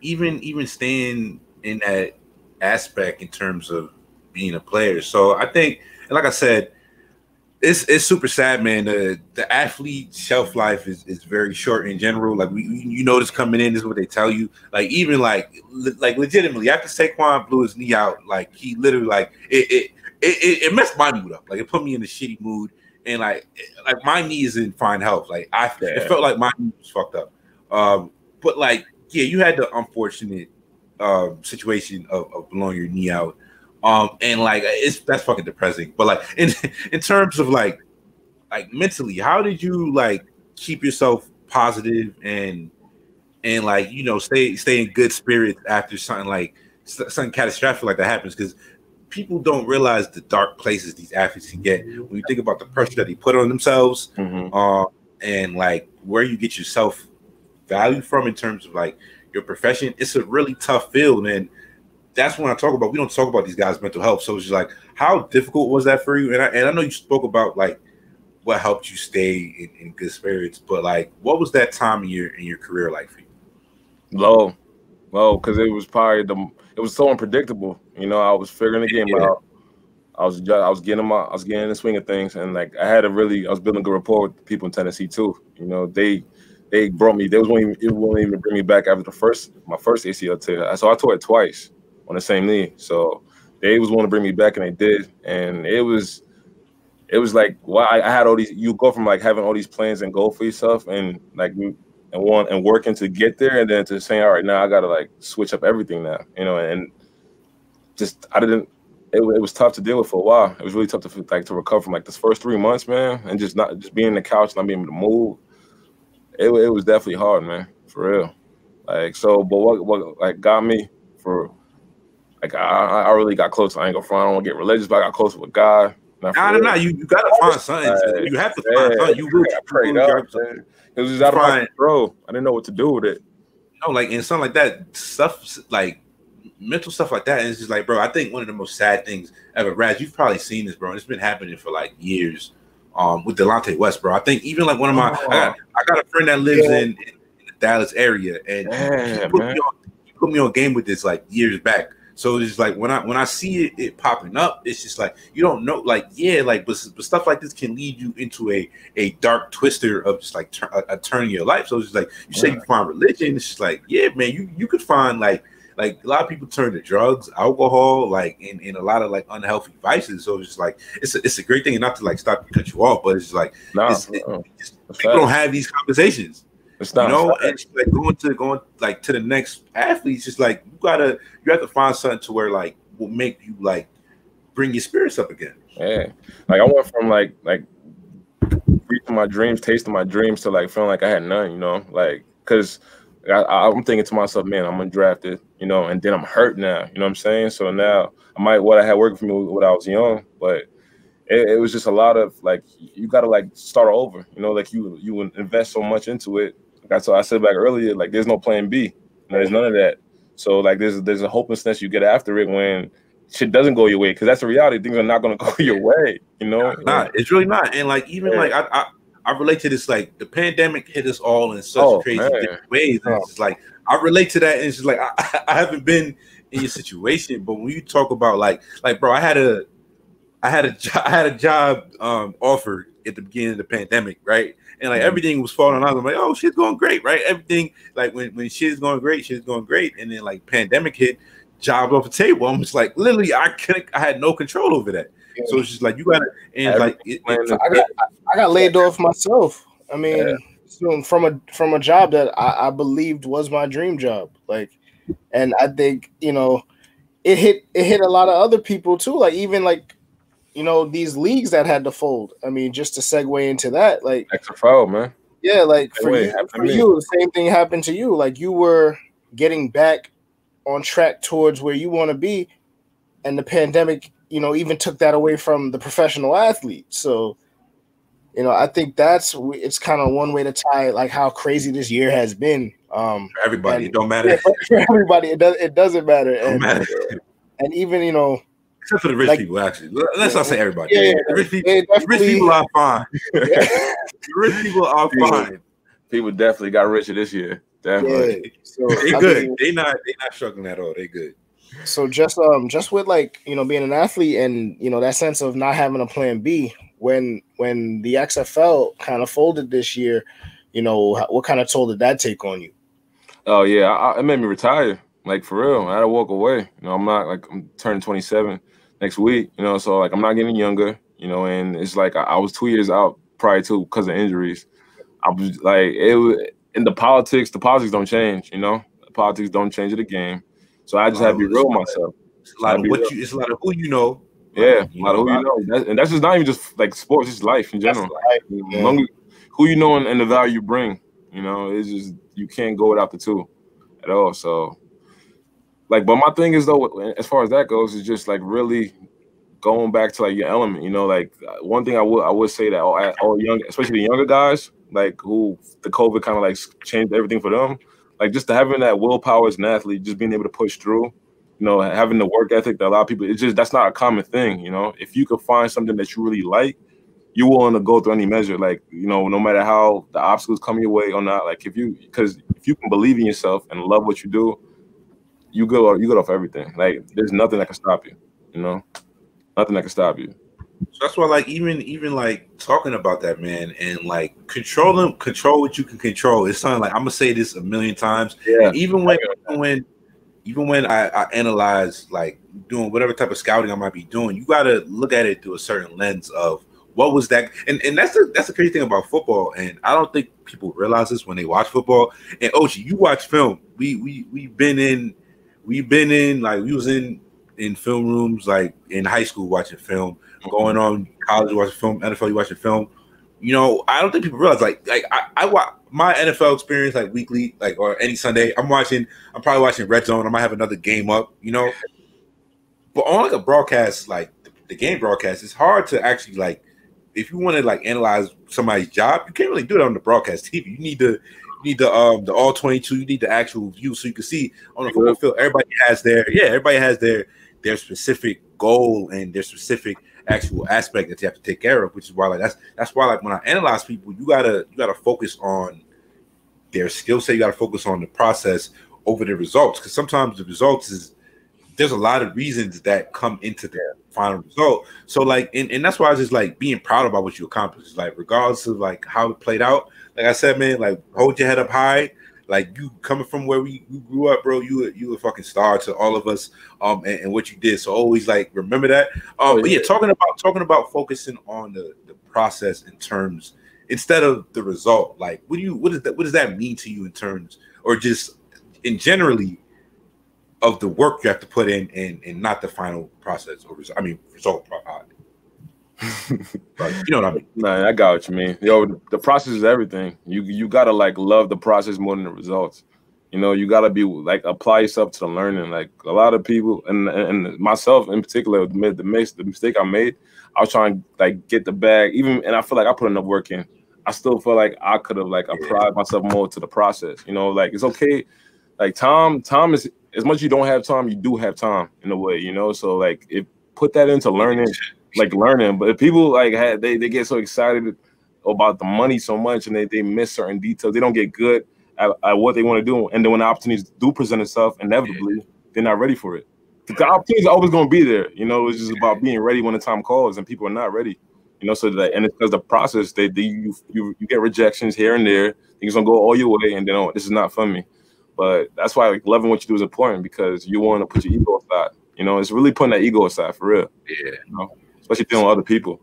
even staying in that aspect in terms of being a player. So I think, like I said, it's super sad, man. The athlete shelf life is very short in general. Like you notice coming in, this is what they tell you. Like even like legitimately after Saquon blew his knee out, like he literally like it messed my mood up. Like it put me in a shitty mood, and like my knee is in fine health. Like it felt like my knee was fucked up. But like you had the unfortunate situation of blowing your knee out. And like that's fucking depressing. But like in terms of like mentally, how did you like keep yourself positive and like stay in good spirits after something catastrophic like that happens? Because people don't realize the dark places these athletes can get when you think about the pressure that they put on themselves. Mm-hmm. and like where you get your self value from in terms of like your profession, it's a really tough field. And that's when I talk about, we don't talk about these guys' mental health. So it's just like, how difficult was that for you? And I know you spoke about like what helped you stay in good spirits, but like, what was that time in your career like for you? Low, because it was probably it was so unpredictable. You know, I was figuring the game out. I was getting in the swing of things, and like I was building a good rapport with people in Tennessee too. You know, they brought me. It won't even bring me back after my first ACL tear. So I tore it twice on the same knee. So they was want to bring me back, and they did. And it was like, wow, I had all these. You go from like having all these plans and goals for yourself, and like and working to get there, and then to saying, all right, now I got to like switch up everything now. You know, and just I didn't. It was tough to deal with for a while. It was really tough to recover from like this first 3 months, man, and just being in the couch, not being able to move. It was definitely hard, man, for real. Like, so, but what like got me for like I really got close. I ain't gonna front. I don't want to get religious, but I got close with God. No. You gotta find something. You have to find something. You really prayed up. It was just out of my control. I didn't know what to do with it. No, like and something like that stuff, like mental stuff like that. And it's just like, bro, I think one of the most sad things ever. Raz, you've probably seen this, bro. And it's been happening for like years. With Delonte West, bro. I think even like one of my, I got a friend that lives in the Dallas area, and he put me on game with this like years back. So it's just like when I see it popping up, it's just like you don't know, like but stuff like this can lead you into a dark twister of just like a turn in your life. So it's just like you say you find religion, it's just like man, you could find like a lot of people turn to drugs, alcohol, like in a lot of like unhealthy vices. So it's just like it's a great thing, and not to like stop and cut you off, but it's just like people don't have these conversations. It's not, and it's like going like to the next athlete. It's just like you have to find something to where like will make you like bring your spirits up again. Yeah, like I went from like reaching my dreams, tasting my dreams, to like feeling like I had none. You know, like because I'm thinking to myself, man, I'm undrafted, you know, and then I'm hurt now. You know what I'm saying? So now what I had working for me when I was young, but it was just a lot of like you got to like start over. You know, like you invest so much into it. Like I said back earlier, like there's no plan B. There's none of that. So like there's a hopelessness you get after it when shit doesn't go your way, because that's the reality. Things are not going to go your way. You know, it's really not. And like even like I relate to this, like the pandemic hit us all in such crazy different ways. And it's just like I relate to that, and it's just like I haven't been in your situation, but when you talk about like bro, I had a job offer at the beginning of the pandemic, right? And like everything was falling out. I'm like, oh, shit's going great, right? Everything like when shit's going great, and then like pandemic hit, jobs off the table. I'm just like literally I had no control over that. So it's just like you gotta, and like I got laid off myself. I mean, from a job that I believed was my dream job. Like, and I think it hit a lot of other people too. Like even like these leagues that had to fold. I mean, just to segue into that, like XFL, man. Yeah, like for you, the same thing happened to you. Like you were getting back on track towards where you want to be, and the pandemic, even took that away from the professional athlete. So, I think it's kind of one way to tie like how crazy this year has been. For everybody, it don't matter. For everybody, it doesn't matter. And even except for the rich people, actually. Let's not say everybody. The rich people are fine. The rich people are fine. People definitely got richer this year. Definitely. Yeah. So they good. They not struggling at all. They good. So just with like being an athlete and that sense of not having a plan B, when the XFL kind of folded this year, what kind of toll did that take on you? Oh yeah, it made me retire. Like for real, I had to walk away. I'm turning 27 next week. So like I'm not getting younger. And it's like I was 2 years out prior to because of injuries. I was like in the politics don't change. The politics don't change the game. So I just have to be real with myself. It's a lot of who you know. Yeah, a lot of who you know. And that's just not even just like sports, it's life in general. Who you know and the value you bring, it's just you can't go without the two at all. So like, but my thing is though, as far as that goes, is just like really going back to like your element, you know, like one thing I would say that all young, especially the younger guys, like who the COVID kind of like changed everything for them, like just having that willpower as an athlete, just being able to push through, you know, having the work ethic that a lot of people, it's just, that's not a common thing, you know. If you could find something that you really like, you're willing to go through any measure, like, you know, no matter how the obstacles come your way or not, like because if you can believe in yourself and love what you do, you go off everything. Like there's nothing that can stop you, you know, nothing that can stop you. So that's why, like, even like talking about that, man, and like control what you can control. It's something like I'm gonna say this a million times. Yeah. Even when I analyze like doing whatever type of scouting I might be doing, you gotta look at it through a certain lens of what was that, and that's the crazy thing about football. And I don't think people realize this when they watch football. And Ochi, you watch film. We've been in like we was in film rooms like in high school watching film, going on college watching film, NFL watching film. You know, I don't think people realize like I watch my NFL experience like weekly, like or any Sunday. I'm probably watching Red Zone. I might have another game up, you know. But on like a broadcast, like the game broadcast, it's hard to actually like if you want to like analyze somebody's job, you can't really do that on the broadcast TV. You need the all 22. You need the actual view so you can see on the football field. Everybody has their specific goal and their specific actual aspect that you have to take care of, which is why like that's why like when I analyze people, you gotta focus on their skill set. You gotta focus on the process over the results, because sometimes the results is there's a lot of reasons that come into their final result. So like and that's why I was just like being proud about what you accomplished, like regardless of like how it played out. Like I said, man, like hold your head up high. Like you coming from where we grew up, bro, you a fucking star to all of us, and what you did. So always like remember that. But yeah, talking about focusing on the process in terms instead of the result. Like what does that mean to you in terms, or just in generally of the work you have to put in and not the final process or result? I mean result. Right. You know what I mean? Nah, I got what you mean. Yo, the process is everything. You gotta like love the process more than the results. You know, you gotta be like apply yourself to the learning. Like a lot of people and myself in particular, the mistake I made, I was trying to like get the bag. And I feel like I put enough work in. I still feel like I could have like applied myself more to the process. You know, like it's okay. Like time is, as much as you don't have time, you do have time in a way. You know, so like put that into learning. Like learning, but if people like they get so excited about the money so much and they miss certain details, they don't get good at what they want to do, and then when the opportunities do present itself, inevitably they're not ready for it. The opportunities are always going to be there, you know. It's just about being ready when the time calls, and people are not ready, you know. So that, and it's because the process, you get rejections here and there, things don't go all your way, and then oh, this is not for me. But that's why like loving what you do is important, because you want to put your ego aside. You know, it's really putting that ego aside for real. Yeah. You know? Especially dealing with other people.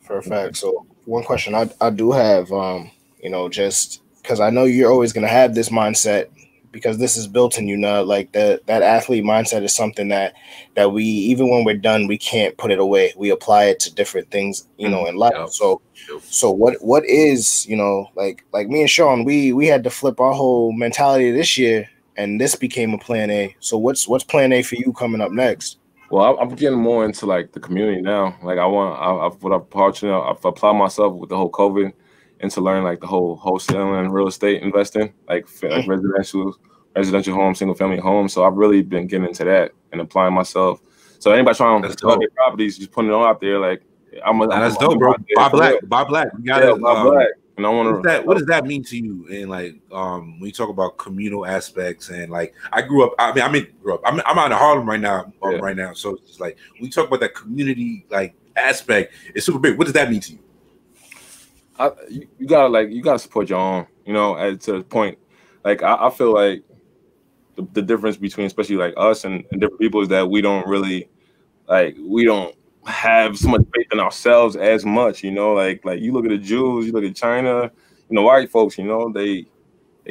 For a fact. So one question I do have, you know, just because I know you're always going to have this mindset, because this is built in you now. Like that athlete mindset is something that we, even when we're done, we can't put it away. We apply it to different things, you know, in life. So what is, you know, like me and Sean, we had to flip our whole mentality this year, and this became a plan A. So what's plan A for you coming up next? Well, I'm getting more into like the community now. Like I've applied myself with the whole COVID into learning like the whole wholesaling, real estate investing, like residential homes, single family homes. So I've really been getting into that and applying myself. So anybody trying to sell their properties, just putting it all out there. Like that's dope, bro. Buy black. You gotta buy black. And I want to. What does that mean to you? And like, when you talk about communal aspects, and like, I grew up. I'm out in Harlem right now. Right now, so it's just like when you talk about that community like aspect, it's super big. What does that mean to you? You gotta support your own. You know, to the point. Like I feel like the difference between especially like us and different people is that we don't have so much faith in ourselves as much, you know. Like you look at the Jews, you look at China, you know, white folks, you know, they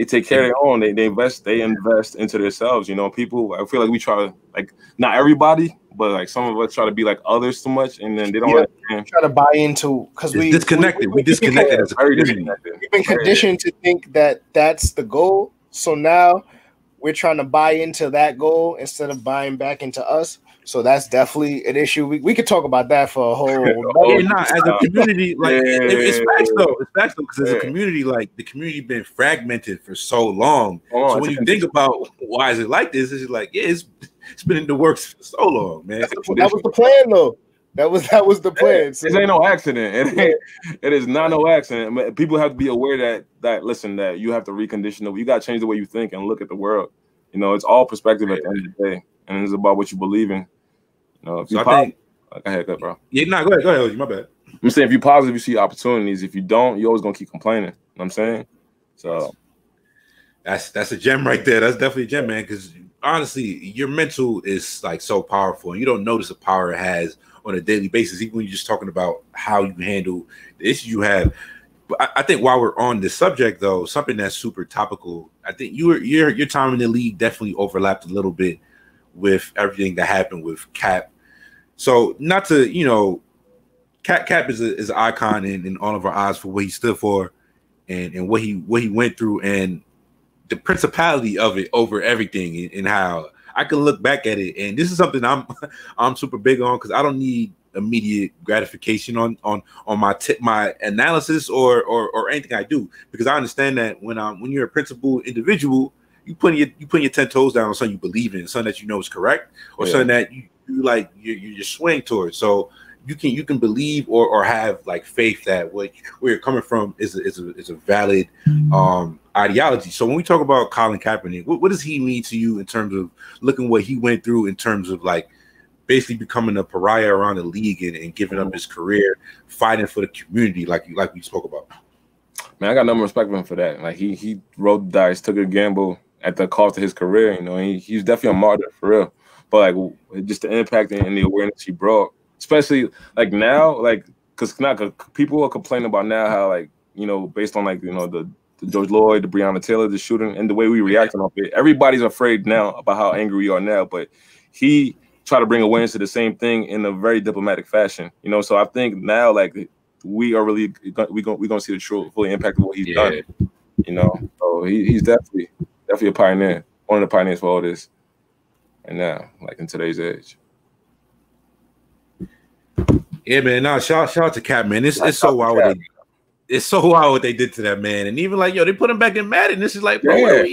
take care of their own. They invest into themselves, you know. People, I feel like we try to, like, not everybody, but like some of us try to be like others too much, and then they don't try to buy into, because we disconnected. We disconnected as a community. We've been conditioned to think that that's the goal. So now we're trying to buy into that goal instead of buying back into us. So that's definitely an issue. We could talk about that for a whole. As a community, like it's facts though. It's facts though, because as a community, like the community been fragmented for so long. So when you think about why is it like this, it's like it's been in the works for so long, man. That was the plan, though. That was the plan. So. This ain't no accident. It is not no accident. People have to be aware that listen, that you have to recondition. You got to change the way you think and look at the world. You know, it's all perspective at the end of the day, and it's about what you believe in. You know, if you go ahead, bro. Yeah, go ahead, my bad. I'm saying if you're positive, you see opportunities. If you don't, you're always gonna keep complaining. You know what I'm saying? So that's a gem right there. That's definitely a gem, man. Because honestly, your mental is like so powerful, and you don't notice the power it has on a daily basis, even when you're just talking about how you handle the issues you have. But I think while we're on this subject, though, something that's super topical, I think your time in the league definitely overlapped a little bit with everything that happened with Cap. So not to, you know, Cap is an icon in all of our eyes for what he stood for and what he went through and the principality of it over everything and how I can look back at it. And this is something I'm super big on because I don't need immediate gratification on my analysis or anything I do, because I understand that when you're a principled individual, you putting your 10 toes down on something you believe in, something that you know is correct, or something that you're swaying towards. So you can believe or have like faith that where you're coming from is a valid ideology. So when we talk about Colin Kaepernick, what does he mean to you in terms of looking what he went through in terms of like basically becoming a pariah around the league and giving up his career, fighting for the community like we spoke about? Man, I got no respect for him for that. Like he rolled the dice, took a gamble at the cost of his career. You know, he's definitely a martyr for real. But like just the impact and the awareness he brought, especially like now, like because people are complaining about now how like, you know, based on like, you know, the George Floyd, the Breonna Taylor, the shooting, and the way we reacting off it, everybody's afraid now about how angry we are now. But he tried to bring awareness to the same thing in a very diplomatic fashion, you know. So I think now like we are really we gonna see the true fully impact of what he's done, you know. So he's definitely a pioneer, one of the pioneers for all this. And now, like in today's age. Yeah, man. No, shout out to Cap, man. It's so wild. It's so wild what they did to that man. And even like, yo, they put him back in Madden. This is like, bro, what are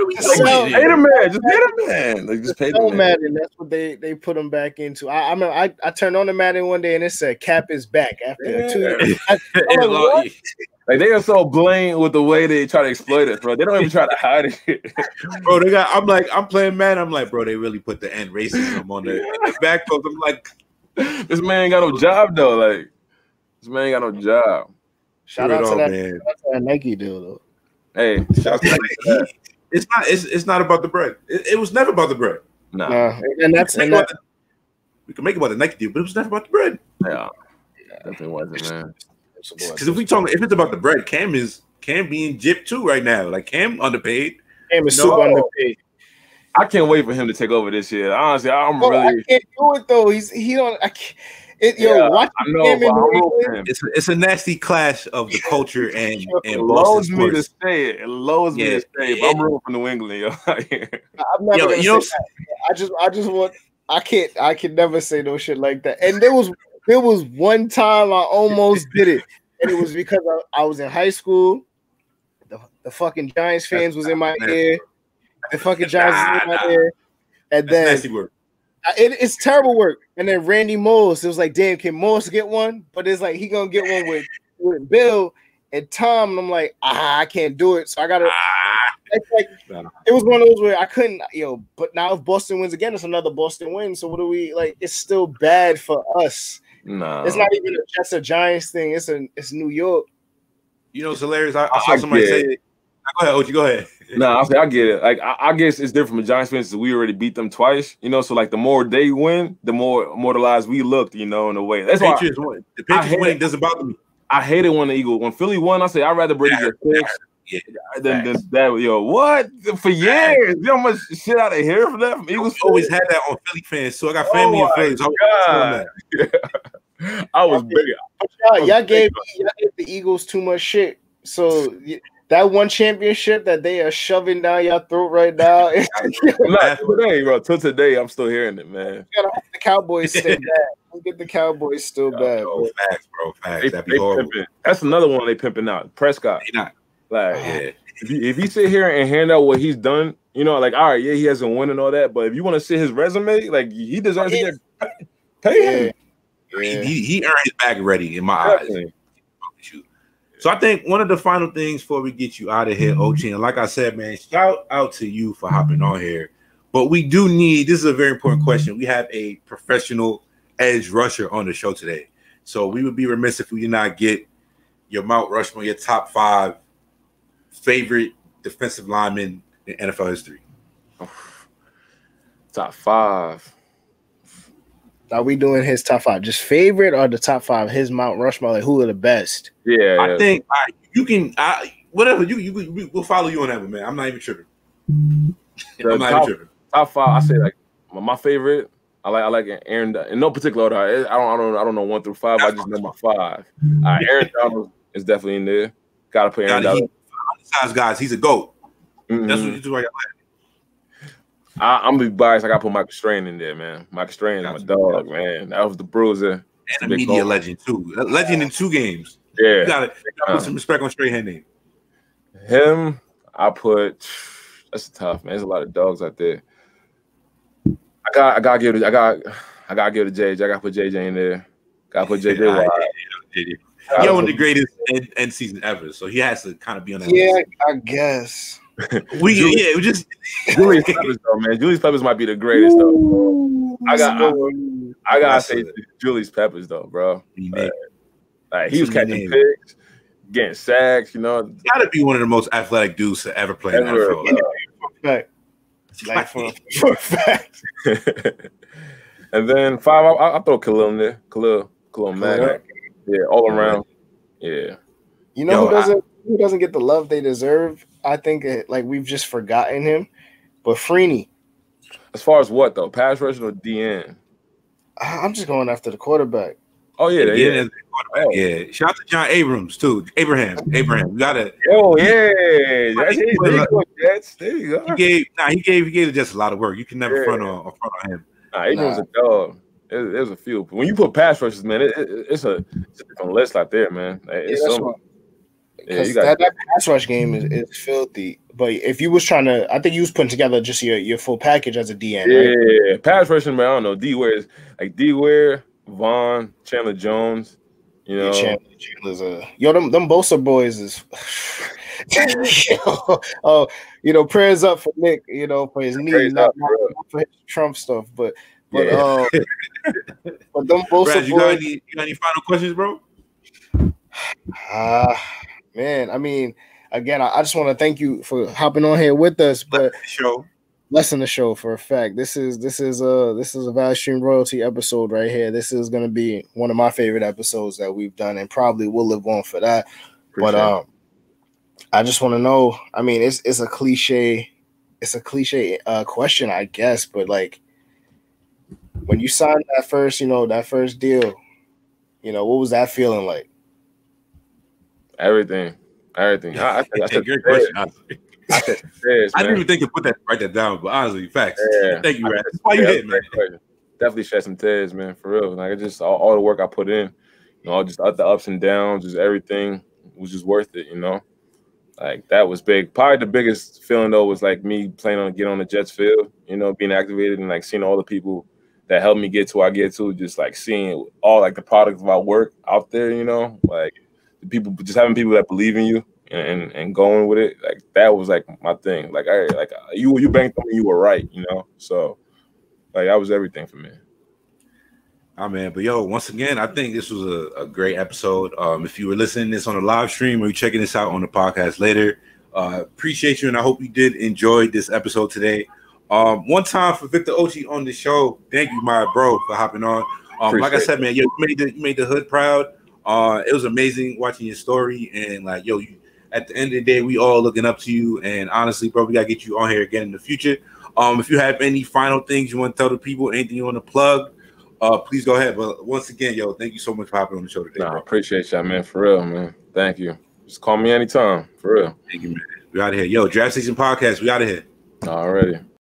we doing? Pay the man. Just pay the man. Like, just pay the man. Madden. That's what they put him back into. I mean, I turned on the Madden one day and it said Cap is back after 2 years. I'm like, what? Like they are so blatant with the way they try to exploit it, bro. They don't even try to hide it. Bro, I'm playing Madden. I'm like, bro, they really put the end racism on the back post. I'm like, this man ain't got no job though. Like, this man ain't got no job. Shout out to that Nike deal though. Hey, shout out to that. It's not about the bread. It was never about the bread. Nah. We can make it about the Nike deal, but it was never about the bread. Yeah, definitely wasn't, man. Because if it's about the bread, Cam being gypped too right now. Like Cam underpaid. Cam is super underpaid. I can't wait for him to take over this year. Honestly, I can't do it though. He don't. I can't. Watch him. It's a nasty clash of the culture and Boston sports. It lows me to say, but I'm rooting for New England. Yo. I'm not gonna say that. I just want. I can never say no shit like that. And there was one time I almost did it, and it was because I was in high school. The fucking Giants fans was in my ear. The fucking Giants was in my ear, and then nasty work. It's terrible work. And then Randy Moss, it was like, damn, can Moss get one? But it's like he gonna get one with Bill and Tom, and I'm like, I can't do it. So I gotta. It was one of those where I couldn't, But now if Boston wins again, it's another Boston win. So what do we like? It's still bad for us. No, it's not even just a Giants thing. It's New York. You know, it's hilarious. I saw somebody say it. Go ahead, Ochi. Go ahead. No, I get it. Like I guess it's different from Giants fans. We already beat them twice, So like the more they win, the more immortalized we looked, in a way. That's why the Patriots winning doesn't bother me. I hate it when the Eagles, when Philly won. I say I'd rather Brady get six. Than that. What for years? You know how much shit out of here from that? From Eagles always had that on Philly fans, so I got family in Philly. I was big. Y'all gave the Eagles too much shit. So that one championship that they are shoving down your throat right now. Not today, bro. Till today, I'm still hearing it, man. Gotta hope the Cowboys stay bad. Don't get the Cowboys still bad. Bro. Facts, bro. Facts. That'd be horrible. That's another one they pimping out. Prescott. They not. Like, if you sit here and hand out what he's done, you know, like, all right, yeah, he hasn't won and all that, but if you want to see his resume, like, he deserves to get paid. Yeah. He earned his bag already in my eyes. So I think one of the final things before we get you out of here, Ochi, and like I said, man, shout out to you for hopping on here. But we do need, this is a very important question. We have a professional edge rusher on the show today. So we would be remiss if we did not get your Mount Rushmore, your top 5 favorite defensive linemen in NFL history. Top 5. Are we doing his top 5? Just favorite or the top 5? His Mount Rushmore, like who are the best? Yeah, I think you can. Whatever we'll follow you on that one, man. I'm not even tripping. I'm not even tripping. Top 5, I say like my favorite. I like Aaron in no particular order. I don't know 1 through 5. I just know my 5. Aaron Donald is definitely in there. Got to put Aaron Donald. Guys, he's a GOAT. That's what you do. I'm gonna be biased. I gotta put Michael Strahan in there, man. Michael Strahan is my dog, man. That was the bruiser. And a media legend too. A legend in 2 games. Yeah. You gotta put some respect on Strahan name. Him, that's tough, man. There's a lot of dogs out there. I gotta give it to JJ. I gotta put JJ in there. Gotta put JJ. He won the greatest end season ever, so he has to kind of be on that. Yeah, list. I guess. Julius Peppers though, man. Julius Peppers might be the greatest though. I gotta say Julius Peppers though, bro. Like he was catching picks, getting sacks. You know, gotta be one of the most athletic dudes to ever play in the NFL. For a fact. And then 5, I'll throw Khalil in there. Khalil Mack. Yeah, all around. Yeah. You know who doesn't get the love they deserve? I think like we've just forgotten him. But Freeney. As far as what though? Pass rushing or DN? I'm just going after the quarterback. Oh yeah, yeah. Shout out to John Abrams too. Abraham. We gotta. Oh yeah, there you go. He gave just a lot of work. You can never front on him. Abrams a dog. There's a few. When you put pass rushes, man, it's a different list out there, man. That pass rush game is filthy. But if you was trying to, I think you was putting together just your full package as a DN. Yeah, right? Pass rushing, man. I don't know. D-Ware, Vaughn, Chandler Jones. You know, Chandler's them Bosa boys is. Prayers up for Nick. For his knee, not for his Trump stuff, but them Bosa Brad, you got any final questions, bro? Man, I mean, again, I just want to thank you for hopping on here with us. But lesson the show for a fact. This is a Valley Stream Royalty episode right here. This is going to be one of my favorite episodes that we've done, and probably will live on for that. But I just want to know. I mean, it's a cliche question, I guess. But like, when you signed that first deal, what was that feeling like? Everything. I said great question. I didn't even think to write that down, but honestly, facts. Yeah. Thank you, man. That's why you hit, man. Definitely shed some tears, man, for real. Like just all the work I put in, just the ups and downs, just everything was just worth it, Like that was big. Probably the biggest feeling though was like me playing on the Jets field, being activated and like seeing all the people that helped me get to where I get to, just like seeing all like the product of our work out there, like the people, just having people that believe in you and going with it, like that was like my thing. Like you banked on me, you were right, So like that was everything for me. Man, but once again, I think this was a great episode. If you were listening to this on a live stream or you're checking this out on the podcast later, appreciate you, and I hope you did enjoy this episode today. One time for Victor Ochi on the show. Thank you, my bro, for hopping on. Like I said, man, you made the hood proud. It was amazing watching your story, and like, at the end of the day, we all looking up to you. And honestly, bro, we gotta get you on here again in the future. If you have any final things you want to tell the people, anything you want to plug, please go ahead. But once again, thank you so much for hopping on the show today. I appreciate y'all, man. For real, man. Thank you. Just call me anytime, for real. Thank you, man. We out of here. Yo, Draft Season Podcast, we out of here. Already.